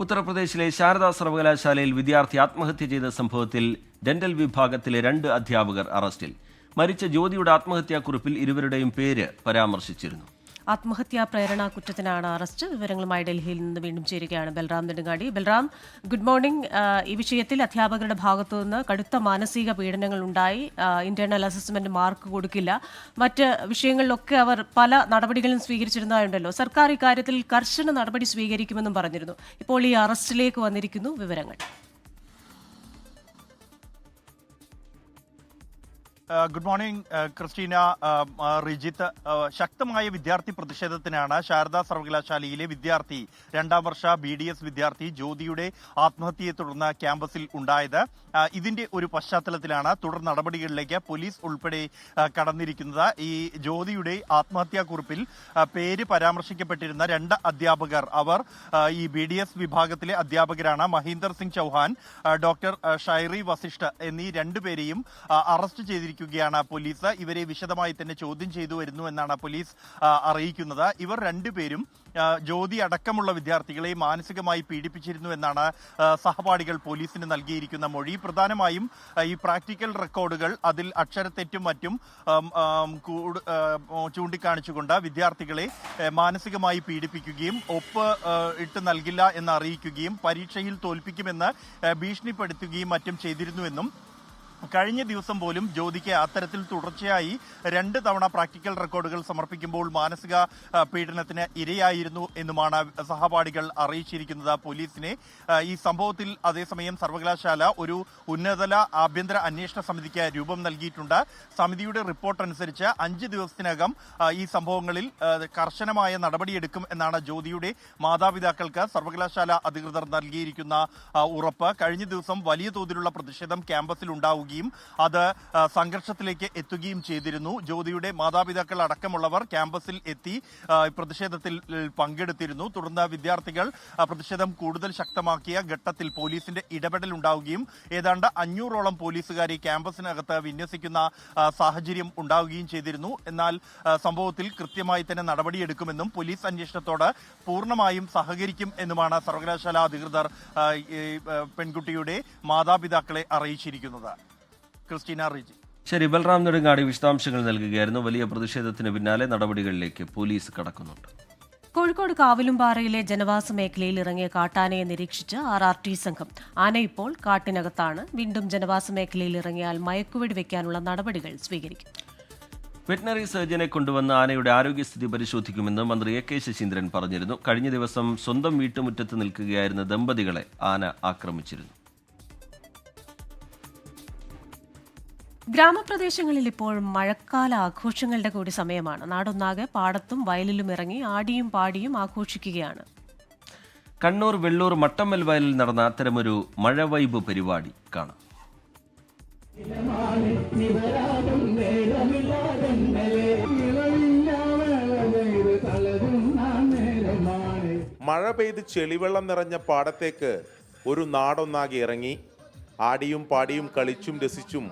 ഉത്തർപ്രദേശിലെ ശാരദാ സർവകലാശാലയിൽ വിദ്യാർത്ഥി ആത്മഹത്യ ചെയ്ത സംഭവത്തിൽ ഡെന്റൽ വിഭാഗത്തിലെ 2 അധ്യാപകർ അറസ്റ്റിൽ. മരിച്ച ജ്യോതിയുടെ ആത്മഹത്യാക്കുറിപ്പിൽ ഇരുവരുടെയും പേര് പരാമർശിച്ചിരുന്നു. ആത്മഹത്യാ പ്രേരണാ കുറ്റത്തിനാണ് അറസ്റ്റ്. വിവരങ്ങളുമായി ഡൽഹിയിൽ നിന്ന് വീണ്ടും ചേരുകയാണ് ബൽറാം നെടുങ്ങാടി. Balram, good morning. ഈ വിഷയത്തിൽ അധ്യാപകരുടെ ഭാഗത്തുനിന്ന് കടുത്ത മാനസിക പീഡനങ്ങൾ ഉണ്ടായി. ഇന്റേണൽ അസസ്മെന്റ് മാർക്ക് കൊടുക്കില്ല, മറ്റ് വിഷയങ്ങളിലൊക്കെ അവർ പല നടപടികളും സ്വീകരിച്ചിരുന്നതായുണ്ടല്ലോ. സർക്കാർ ഇക്കാര്യത്തിൽ കർശന നടപടി സ്വീകരിക്കുമെന്നും പറഞ്ഞിരുന്നു. ഇപ്പോൾ ഈ അറസ്റ്റിലേക്ക് വന്നിരിക്കുന്നു. വിവരങ്ങൾ. Good morning Christina, Rijith. ശക്തമായ വിദ്യാർത്ഥി പ്രതിഷേധത്തിനാണ് ശാരദാ സർവകലാശാലയിലെ വിദ്യാർത്ഥി 2ാം വർഷ BDS വിദ്യാർത്ഥി ജ്യോതിയുടെ ആത്മഹത്യയെ തുടർന്ന് ക്യാമ്പസിൽ ഉണ്ടായത്. ഇതിന്റെ ഒരു പശ്ചാത്തലത്തിലാണ് തുടർ നടപടികളിലേക്ക് പോലീസ് ഉൾപ്പെടെ കടന്നിരിക്കുന്നത്. ഈ ജ്യോതിയുടെ ആത്മഹത്യാക്കുറിപ്പിൽ പേര് പരാമർശിക്കപ്പെട്ടിരുന്ന 2 അധ്യാപകർ, അവർ ഈ BDS വിഭാഗത്തിലെ അധ്യാപകരാണ്. മഹീന്ദർ സിംഗ് ചൗഹാൻ, ഡോക്ടർ ഷൈറി വസിഷ്ഠ എന്നീ 2 പേരെയും അറസ്റ്റ് ചെയ്തിരിക്കുന്നു. പോലീസ് ഇവരെ വിശദമായി തന്നെ ചോദ്യം ചെയ്തു വരുന്നു എന്നാണ് പോലീസ് അറിയിക്കുന്നത്. ഇവർ 2 പേരും ജ്യോതി അടക്കമുള്ള വിദ്യാർത്ഥികളെ മാനസികമായി പീഡിപ്പിച്ചിരുന്നു എന്നാണ് സഹപാഠികൾ പോലീസിന് നൽകിയിരിക്കുന്ന മൊഴി. പ്രധാനമായും ഈ പ്രാക്ടിക്കൽ റെക്കോർഡുകൾ, അതിൽ അക്ഷരത്തെറ്റും മറ്റും ചൂണ്ടിക്കാണിച്ചുകൊണ്ട് വിദ്യാർത്ഥികളെ മാനസികമായി പീഡിപ്പിക്കുകയും ഒപ്പ് ഇട്ട് നൽകില്ല എന്ന് അറിയിക്കുകയും പരീക്ഷയിൽ തോൽപ്പിക്കുമെന്ന് ഭീഷണിപ്പെടുത്തുകയും മറ്റും ചെയ്തിരുന്നുവെന്നും കഴിഞ്ഞ ദിവസം പോലും ജ്യോതിക്ക് അത്തരത്തിൽ തുടർച്ചയായി 2 തവണ പ്രാക്ടിക്കൽ റെക്കോർഡുകൾ സമർപ്പിക്കുമ്പോൾ മാനസിക പീഡനത്തിന് ഇരയായിരുന്നു എന്നുമാണ് സഹപാഠികൾ അറിയിച്ചിരിക്കുന്നത് പോലീസിനെ. ഈ സംഭവത്തിൽ അതേസമയം സർവകലാശാല ഒരു ഉന്നതതല ആഭ്യന്തര അന്വേഷണ സമിതിക്ക് രൂപം നൽകിയിട്ടുണ്ട്. സമിതിയുടെ റിപ്പോർട്ട് അനുസരിച്ച് 5 ദിവസത്തിനകം ഈ സംഭവങ്ങളിൽ കർശനമായ നടപടിയെടുക്കും എന്നാണ് ജ്യോതിയുടെ മാതാപിതാക്കൾക്ക് സർവകലാശാല അധികൃതർ നൽകിയിരിക്കുന്ന ഉറപ്പ്. കഴിഞ്ഞ ദിവസം വലിയ തോതിലുള്ള പ്രതിഷേധം ക്യാമ്പസിൽ ഉണ്ടാവുകയും അത് സംഘർഷത്തിലേക്ക് എത്തുകയും ചെയ്തിരുന്നു. ജ്യോതിയുടെ മാതാപിതാക്കൾ അടക്കമുള്ളവർ ക്യാമ്പസിൽ എത്തി പ്രതിഷേധത്തിൽ പങ്കെടുത്തിരുന്നു. തുടർന്ന് വിദ്യാർത്ഥികൾ പ്രതിഷേധം കൂടുതൽ ശക്തമാക്കിയ ഘട്ടത്തിൽ പോലീസിന്റെ ഇടപെടൽ ഉണ്ടാവുകയും ഏതാണ്ട് 500ഓളം പോലീസുകാരെ ക്യാമ്പസിനകത്ത് വിന്യസിക്കുന്ന സാഹചര്യം ഉണ്ടാവുകയും ചെയ്തിരുന്നു. എന്നാൽ സംഭവത്തിൽ കൃത്യമായി തന്നെ നടപടിയെടുക്കുമെന്നും പോലീസ് അന്വേഷണത്തോട് പൂർണ്ണമായും സഹകരിക്കും എന്നുമാണ് സർവകലാശാല അധികൃതർ പെൺകുട്ടിയുടെ മാതാപിതാക്കളെ അറിയിച്ചിരിക്കുന്നത്. ക്രിസ്റ്റീന റിജി. ശരി, ബൽറാം നെടുങ്ങാടി വിശദാംശങ്ങൾ നൽകുകയായിരുന്നു. വലിയ പ്രതിഷേധത്തിന് പിന്നാലെ നടപടികളിലേക്ക് പോലീസ് കടക്കുന്നുണ്ട്. കോഴിക്കോട് കാവിലുംപാറയിലെ ജനവാസ മേഖലയിൽ ഇറങ്ങിയ കാട്ടാനയെ നിരീക്ഷിച്ച് RRT സംഘം. ആന ഇപ്പോൾ കാട്ടിനകത്താണ്. വീണ്ടും ജനവാസ മേഖലയിൽ ഇറങ്ങിയാൽ മയക്കുവെടി വയ്ക്കാനുള്ള നടപടികൾ സ്വീകരിക്കും. വെറ്റിനറി സർജനെ കൊണ്ടുവന്ന് ആനയുടെ ആരോഗ്യസ്ഥിതി പരിശോധിക്കുമെന്ന് മന്ത്രി AK ശശീന്ദ്രൻ പറഞ്ഞിരുന്നു. കഴിഞ്ഞ ദിവസം സ്വന്തം വീട്ടുമുറ്റത്ത് നിൽക്കുകയായിരുന്ന ദമ്പതികളെ ആന ആക്രമിച്ചിരുന്നു. ഗ്രാമപ്രദേശങ്ങളിൽ ഇപ്പോൾ മഴക്കാല ആഘോഷങ്ങളുടെ കൂടി സമയമാണ്. നാടൊന്നാകെ പാടത്തും വയലിലും ഇറങ്ങി ആടിയും പാടിയും ആഘോഷിക്കുകയാണ്. കണ്ണൂർ വെള്ളൂർ മട്ടമ്മൽ വയലിൽ നടന്ന അത്തരമൊരു മഴ വൈബ് പരിപാടി കാണാം. മഴ പെയ്ത് ചെളിവെള്ളം നിറഞ്ഞ പാടത്തേക്ക് ഒരു നാടൊന്നാകെ ഇറങ്ങി ആടിയും പാടിയും കളിച്ചും രസിച്ചും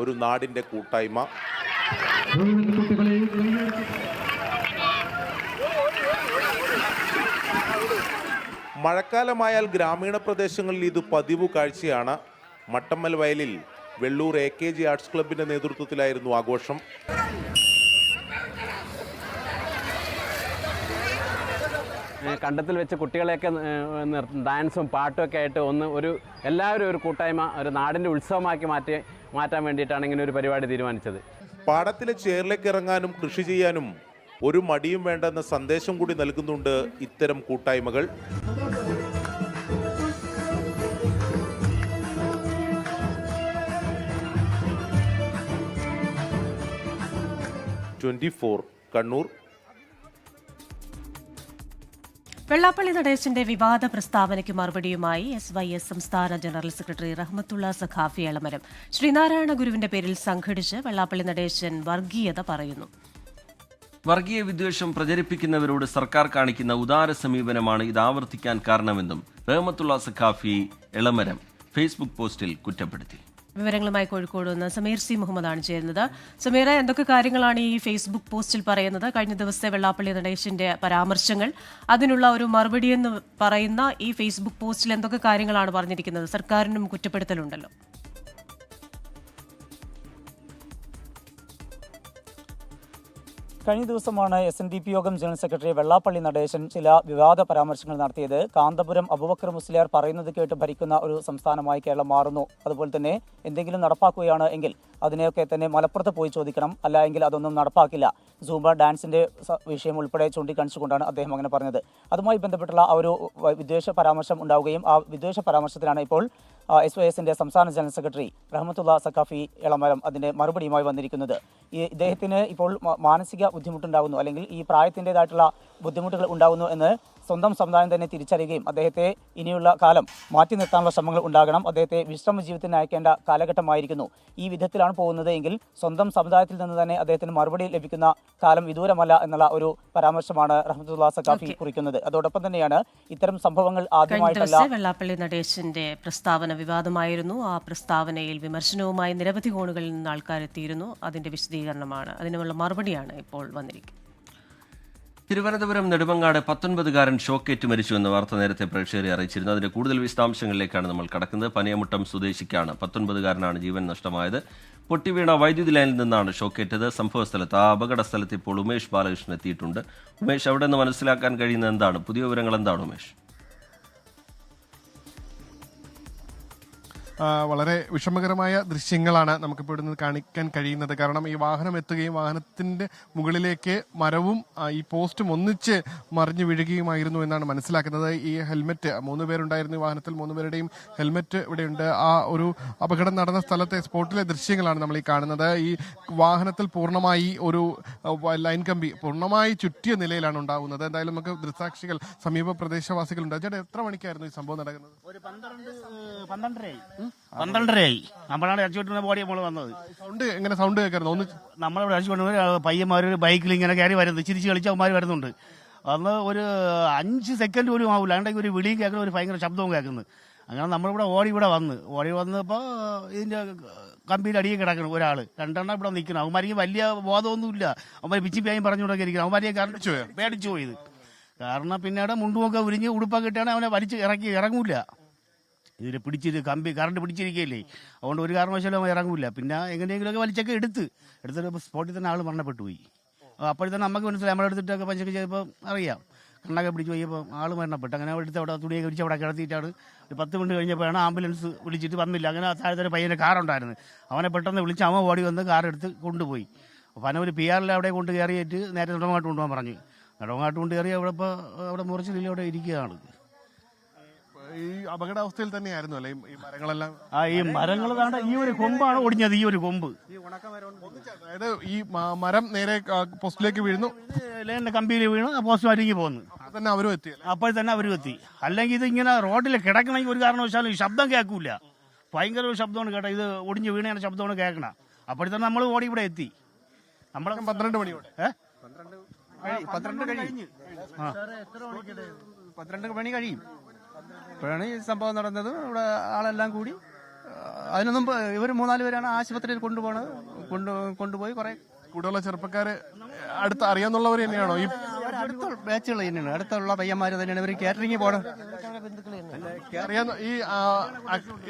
ഒരു നാടിന്റെ കൂട്ടായ്മ. മഴക്കാലമായാൽ ഗ്രാമീണ പ്രദേശങ്ങളിൽ ഇത് പതിവ് കാഴ്ചയാണ്. മട്ടമ്മൽ വയലിൽ വെള്ളൂർ AKG ആർട്സ് ക്ലബിന്റെ നേതൃത്വത്തിലായിരുന്നു ആഘോഷം. കണ്ടത്തിൽ വെച്ച് കുട്ടികളെയൊക്കെ ഡാൻസും പാട്ടും ഒക്കെ ആയിട്ട് എല്ലാവരും ഒരു കൂട്ടായ്മ, ഒരു നാടിൻ്റെ ഉത്സവമാക്കി മാറ്റാൻ വേണ്ടിയിട്ടാണ് ഇങ്ങനെ ഒരു പരിപാടി തീരുമാനിച്ചത്. പാടത്തിലെ ചേറിലേക്ക് ഇറങ്ങാനും കൃഷി ചെയ്യാനും ഒരു മടിയും വേണ്ടെന്ന സന്ദേശം കൂടി നൽകുന്നുണ്ട് ഇത്തരം കൂട്ടായ്മകൾ. കണ്ണൂർ. വെള്ളാപ്പള്ളി നടേശന്റെ വിവാദ പ്രസ്താവനയ്ക്ക് മറുപടിയുമായി SYS സംസ്ഥാന ജനറൽ സെക്രട്ടറി റഹ്മത്തുള്ള സഖാഫി എളമരം. ശ്രീനാരായണ ഗുരുവിന്റെ പേരിൽ സംഘടിച്ച് വെള്ളാപ്പള്ളി നടേശൻ വർഗീയത പറയുന്നു. വർഗീയ വിദ്വേഷം പ്രചരിപ്പിക്കുന്നവരോട് സർക്കാർ കാണിക്കുന്ന ഉദാര സമീപനമാണ് ഇത് ആവർത്തിക്കാൻ കാരണമെന്നും റഹ്മത്തുള്ള സഖാഫി എളമരം ഫേസ്ബുക്ക് പോസ്റ്റിൽ കുറ്റപ്പെടുത്തി. വിവരങ്ങളുമായി കോഴിക്കോട് നിന്ന് സമീർ C. മുഹമ്മദാണ് ചേരുന്നത്. സമീറ, എന്തൊക്കെ കാര്യങ്ങളാണ് ഈ ഫേസ്ബുക്ക് പോസ്റ്റിൽ പറയുന്നത്? കഴിഞ്ഞ ദിവസത്തെ വെള്ളാപ്പള്ളി നടേശന്റെ പരാമർശങ്ങൾ, അതിനുള്ള ഒരു മറുപടി എന്ന് പറയുന്ന ഈ ഫേസ്ബുക്ക് പോസ്റ്റിൽ എന്തൊക്കെ കാര്യങ്ങളാണ് പറഞ്ഞിരിക്കുന്നത്? സർക്കാരിനും കുറ്റപ്പെടുത്തലുണ്ടല്ലോ. കഴിഞ്ഞ ദിവസമാണ് SNDP യോഗം ജനറൽ സെക്രട്ടറി വെള്ളാപ്പള്ളി നടേശൻ ചില വിവാദ പരാമർശങ്ങൾ നടത്തിയത്. കാന്തപുരം അബൂബക്കർ മുസ്ലിയാർ പറയുന്നത് കേട്ട് ഭരിക്കുന്ന ഒരു സംസ്ഥാനമായി കേരളം മാറുന്നു. അതുപോലെ തന്നെ എന്തെങ്കിലും നടപ്പാക്കുകയാണ് എങ്കിൽ അതിനെയൊക്കെ തന്നെ മലപ്പുറത്ത് പോയി ചോദിക്കണം, അല്ല എങ്കിൽ അതൊന്നും നടപ്പാക്കില്ല. സൂംബ ഡാൻസിന്റെ വിഷയം ഉൾപ്പെടെ ചൂണ്ടിക്കാണിച്ചുകൊണ്ടാണ് അദ്ദേഹം അങ്ങനെ പറഞ്ഞത്. അതുമായി ബന്ധപ്പെട്ടുള്ള ആ ഒരു വിദ്വേഷ പരാമർശം ഉണ്ടാവുകയും ആ വിദ്വേഷ പരാമർശത്തിലാണ് ഇപ്പോൾ SYSന്റെ സംസ്ഥാന ജനറൽ സെക്രട്ടറി റഹ്മത്തുള്ള സഖാഫി എളമരം അതിന്റെ മറുപടിയുമായി വന്നിരിക്കുന്നത്. ഇദ്ദേഹത്തിന് ഇപ്പോൾ മാനസിക ബുദ്ധിമുട്ടുണ്ടാകുന്നു, അല്ലെങ്കിൽ ഈ പ്രായത്തിൻ്റെതായിട്ടുള്ള ബുദ്ധിമുട്ടുകൾ ഉണ്ടാകുന്നു എന്ന് സ്വന്തം സമുദായം തന്നെ തിരിച്ചറിയുകയും അദ്ദേഹത്തെ ഇനിയുള്ള കാലം മാറ്റി നിർത്താനുള്ള ശ്രമങ്ങൾ ഉണ്ടാകണം, അദ്ദേഹത്തെ വിശ്രമ ജീവിതത്തിന് അയക്കേണ്ട കാലഘട്ടമായിരിക്കുന്നു. ഈ വിധത്തിലാണ് പോകുന്നത് എങ്കിൽ സ്വന്തം സമുദായത്തിൽ നിന്ന് തന്നെ അദ്ദേഹത്തിന് മറുപടി ലഭിക്കുന്ന കാലം വിദൂരമല്ല എന്നുള്ള ഒരു പരാമർശമാണ് റഹ്മത്തുള്ള സഖാഫി കുറിക്കുന്നത്. അതോടൊപ്പം തന്നെയാണ് ഇത്തരം സംഭവങ്ങൾ ആദ്യമായിട്ടല്ല. വെള്ളാപ്പള്ളി നടേശന്റെ പ്രസ്താവന വിവാദമായിരുന്നു. ആ പ്രസ്താവനയിൽ വിമർശനവുമായി നിരവധി കോണുകളിൽ നിന്ന് ആൾക്കാരെത്തിയിരുന്നു. അതിന്റെ വിശദീകരണമാണ്, അതിനുള്ള മറുപടിയാണ് ഇപ്പോൾ വന്നിരിക്കുന്നത്. തിരുവനന്തപുരം നെടുമങ്ങാട് 19കാരൻ ഷോക്കേറ്റ് മരിച്ചു എന്ന വാർത്ത നേരത്തെ പ്രേക്ഷകരെ അറിയിച്ചിരുന്നു. അതിന്റെ കൂടുതൽ വിശദാംശങ്ങളിലേക്കാണ് നമ്മൾ കടക്കുന്നത്. പനയമുട്ടം സ്വദേശിക്കാണ് 19കാരനാണ് ജീവൻ നഷ്ടമായത്. പൊട്ടിവീണ വൈദ്യുതി ലൈനിൽ നിന്നാണ് ഷോക്കേറ്റത്. സംഭവസ്ഥലത്ത് അപകട സ്ഥലത്ത് ഇപ്പോൾ ഉമേഷ് ബാലകൃഷ്ണൻ എത്തിയിട്ടുണ്ട്. ഉമേഷ്, അവിടെ നിന്ന് മനസ്സിലാക്കാൻ കഴിയുന്ന എന്താണ്? പുതിയ വിവരങ്ങൾ എന്താണ് ഉമേഷ്? വളരെ വിഷമകരമായ ദൃശ്യങ്ങളാണ് നമുക്കിപ്പോൾ ഇവിടുന്ന് കാണിക്കാൻ കഴിയുന്നത്. കാരണം ഈ വാഹനം എത്തുകയും വാഹനത്തിന്റെ മുകളിലേക്ക് മരവും ഈ പോസ്റ്റും ഒന്നിച്ച് മറിഞ്ഞു വീഴുകയുമായിരുന്നു എന്നാണ് മനസ്സിലാക്കുന്നത്. ഈ ഹെൽമെറ്റ് 3 പേരുണ്ടായിരുന്നു ഈ വാഹനത്തിൽ, 3 പേരുടെയും ഹെൽമെറ്റ് ഇവിടെയുണ്ട്. ആ ഒരു അപകടം നടന്ന സ്ഥലത്തെ സ്പോട്ടിലെ ദൃശ്യങ്ങളാണ് നമ്മൾ ഈ കാണുന്നത്. ഈ വാഹനത്തിൽ പൂർണ്ണമായി ഒരു ലൈൻ കമ്പി പൂർണ്ണമായി ചുറ്റിയ നിലയിലാണ് ഉണ്ടാകുന്നത്. എന്തായാലും നമുക്ക് ദൃക്സാക്ഷികൾ, സമീപ പ്രദേശവാസികളുണ്ട്. ചേട്ടാ, എത്ര മണിക്കായിരുന്നു ഈ സംഭവം നടക്കുന്നത്? ഒരു 12:30 നമ്മളാണ് അടിച്ചുകൊണ്ടിരുന്ന ബോഡി നമ്മൾ വന്നത്. സൗണ്ട് കേൾക്കായിരുന്നു. ഒന്ന് നമ്മളിവിടെ അടിച്ചുകൊണ്ടിരുന്ന പയ്യന്മാർ ബൈക്കിൽ ഇങ്ങനെ കയറി വരുന്നത്, ചിരിച്ച് കളിച്ചവന്മാർ വരുന്നുണ്ട്. അന്ന് ഒരു 5 സെക്കൻഡ് പോലും ആവില്ല, അല്ലെങ്കിൽ ഒരു വിളിയും കേൾക്കുന്ന, ഒരു ഭയങ്കര ശബ്ദവും കേൾക്കുന്നത്. അങ്ങനെ നമ്മളിവിടെ ഓടി വന്നപ്പോൾ ഇതിന്റെ കമ്പിയുടെ അടിയിൽ കിടക്കണം ഒരാൾ, 2 എണ്ണം ഇവിടെ നിൽക്കണം. അവന്മാർക്ക് വലിയ ബോധമൊന്നുമില്ല, അവന്മാർ പിച്ചിപ്പിയായും പറഞ്ഞുകൊണ്ടൊക്കെ ഇരിക്കണം. അവന്മാരെ പേടിച്ചു പോയത്. കാരണം പിന്നീട് മുണ്ടുമൊക്കെ ഉരിഞ്ഞ് ഉടുപ്പൊക്കെ ഇട്ടാണ് അവനെ ഇറങ്ങൂല. ഇതിൽ കറണ്ട് പിടിച്ചിരിക്കുകയല്ലേ, അതുകൊണ്ട് ഒരു കാരണവശാലും അവൻ ഇറങ്ങൂല. പിന്നെ എങ്ങനെയെങ്കിലുമൊക്കെ വലിച്ചൊക്കെ എടുത്തിട്ട് സ്പോട്ടിൽ തന്നെ ആൾ മരണപ്പെട്ടു പോയി. അപ്പോഴത്തന്നെ നമുക്ക് മനസ്സിലായി, നമ്മളെടുത്തിട്ടൊക്കെ പഞ്ചൊക്കെ ചെയ്തപ്പോൾ അറിയാം, കണ്ണൊക്കെ പിടിച്ച് പോയപ്പോൾ ആൾ മരണപ്പെട്ടു. അങ്ങനെ എടുത്ത് അവിടെ തുണിയൊക്കെ വിരിച്ച് അവിടെ കിടത്തിയിട്ടാണ്. ഒരു 10 മിനിറ്റ് കഴിഞ്ഞപ്പോഴാണ് ആംബുലൻസ് വിളിച്ചിട്ട് വന്നില്ല. അങ്ങനെ താഴത്തെ പയ്യൻ്റെ കാറുണ്ടായിരുന്നു, അവനെ പെട്ടെന്ന് വിളിച്ച് അവൻ ഓടി വന്ന് കാറെടുത്ത് കൊണ്ടുപോയി. അപ്പോൾ അവനെ ഒരു PR അവിടെ കൊണ്ട് കയറിയിട്ട് നേരെ നെടുമങ്ങാട്ട് കൊണ്ടുപോകാൻ പറഞ്ഞു. നെടുമങ്ങാട്ട് കൊണ്ട് കയറി അവിടെ മുറിച്ചില്ല, അവിടെ ഇരിക്കുകയാണ്. ഈ അപകടാവസ്ഥയിൽ തന്നെയായിരുന്നു അല്ലേ ഈ മരങ്ങളെല്ലാം? ഈ മരങ്ങൾ ഈ ഒരു കൊമ്പാണ് ഒടിഞ്ഞത്, ഈ ഒരു കൊമ്പ്. അതായത് ഈ മരം നേരെ പോസ്റ്റിലേക്ക് വീഴുന്നു, കമ്പിയിൽ വീണു, പോസ്റ്റ് അരിങ്ങി പോകുന്നു. അപ്പോൾ തന്നെ അവരും എത്തി. അല്ലെങ്കിൽ ഇത് ഇങ്ങനെ റോഡിൽ കിടക്കണമെങ്കിൽ ഒരു കാരണവശാലും ഈ ശബ്ദം കേൾക്കൂല, ഭയങ്കര ഒരു ശബ്ദമാണ് കേട്ടോ. ഇത് ഒടിഞ്ഞ് വീണ ശബ്ദമാണ് കേൾക്കണം. അപ്പോഴത്തെ തന്നെ നമ്മൾ ഓടി ഇവിടെ എത്തി. നമ്മളെ 12 മണിയോടെ 12 മണി കഴിയും. ഇപ്പോഴാണ് ഈ സംഭവം നടന്നത്. ഇവിടെ ആളെല്ലാം കൂടി അതിനു മുമ്പ് ഇവർ 3-4 പേരാണ് ആശുപത്രിയിൽ കൊണ്ടുപോയി. കുറെ കൂടെയുള്ള ചെറുപ്പക്കാര് അടുത്ത് അറിയാന്നുള്ളവർ തന്നെയാണോ? ഈ അടുത്ത ബാച്ചുകൾ തന്നെയാണ്, അടുത്തുള്ള പയ്യന്മാർ തന്നെയാണ്. ഇവർ കാറ്ററിംഗ് പോകണം.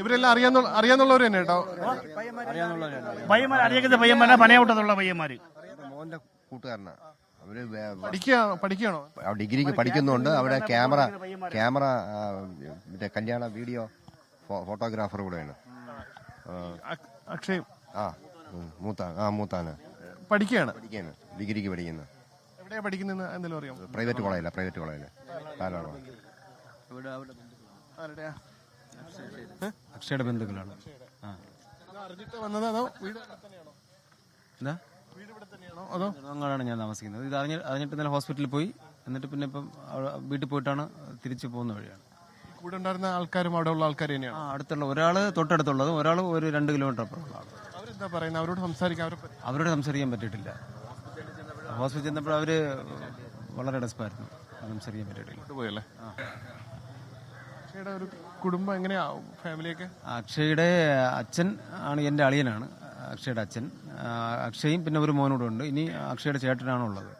ഇവരെല്ലാം അറിയാന്നുള്ളവർ തന്നെ കേട്ടോ. പയ്യന്മാർ അറിയാത്ത പയ്യന്മാരെ പനയോട്ടത്തുള്ള പയ്യന്മാര്. മോന്റെ കൂട്ടുകാരനാ. അവര് പഠിക്കുകയാണോ? ഡിഗ്രിക്ക് പഠിക്കുന്നുണ്ട്. അവിടെ ക്യാമറ മറ്റേ കല്യാണ വീഡിയോ ഫോട്ടോഗ്രാഫർ കൂടെയാണ്. അക്ഷയ് മൂത്താന് പഠിക്കുകയാണ്, ഡിഗ്രിക്ക് പഠിക്കുന്നു. എവിടെയാ പഠിക്കുന്നത് എന്തെങ്കിലും അറിയാം? പ്രൈവറ്റ് കോളേജില് പാലോട്. അക്ഷയുടെ ബന്ധുക്കളാണ്. അങ്ങനെയാണ് ഞാൻ താമസിക്കുന്നത്. ഇത് അറിഞ്ഞിട്ട് ഇന്നലെ ഹോസ്പിറ്റലിൽ പോയി, എന്നിട്ട് പിന്നെ ഇപ്പം വീട്ടിൽ പോയിട്ടാണ് തിരിച്ചു പോകുന്ന വഴിയാണ്. കൂടെ ഉണ്ടായിരുന്ന ആൾക്കാരും അവിടെ ഉള്ള ആൾക്കാർ തന്നെയാണ്? അടുത്തുള്ള ഒരാള് തൊട്ടടുത്തുള്ളതും ഒരാൾ ഒരു 2 കിലോമീറ്റർ അപ്പുറമുള്ള ആള്. അവരെന്താ പറയുന്നത്? അവരോട് സംസാരിക്കാൻ പറ്റിയിട്ടില്ല. ഹോസ്പിറ്റലിൽ ചെന്നപ്പോൾ അവര് വളരെ ഡെസ്പായിരുന്നു, സംസാരിക്കാൻ പറ്റിയിട്ടില്ല. പോയല്ലേ? അക്ഷയുടെ ഒരു കുടുംബം എങ്ങനെയാ, ഫാമിലിയൊക്കെ? അക്ഷയുടെ അച്ഛൻ ആണ്, എൻ്റെ അളിയനാണ് അക്ഷയുടെ അച്ഛൻ. അക്ഷയും പിന്നെ ഒരു മോനൂടെ ഉണ്ട്. ഇനി അക്ഷയുടെ ചേട്ടനാണുള്ളത്.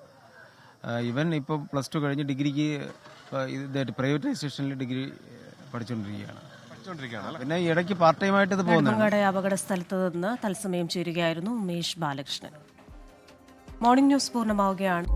ഇവൻ ഇപ്പോൾ +2 കഴിഞ്ഞ് ഡിഗ്രിക്ക് ഇതായിട്ട് പ്രൈവറ്റൈസേഷനിൽ ഡിഗ്രി പഠിച്ചുകൊണ്ടിരിക്കുകയാണ്. പിന്നെ ഇടയ്ക്ക് പാർട്ട് ടൈം ആയിട്ട് ഇത് പോകുന്നുണ്ട്. അപകട സ്ഥലത്ത് നിന്ന് തത്സമയം ചേരുകയായിരുന്നു ഉമേഷ് ബാലകൃഷ്ണൻ. മോർണിംഗ് ന്യൂസ് പൂർണ്ണമാവുകയാണ്.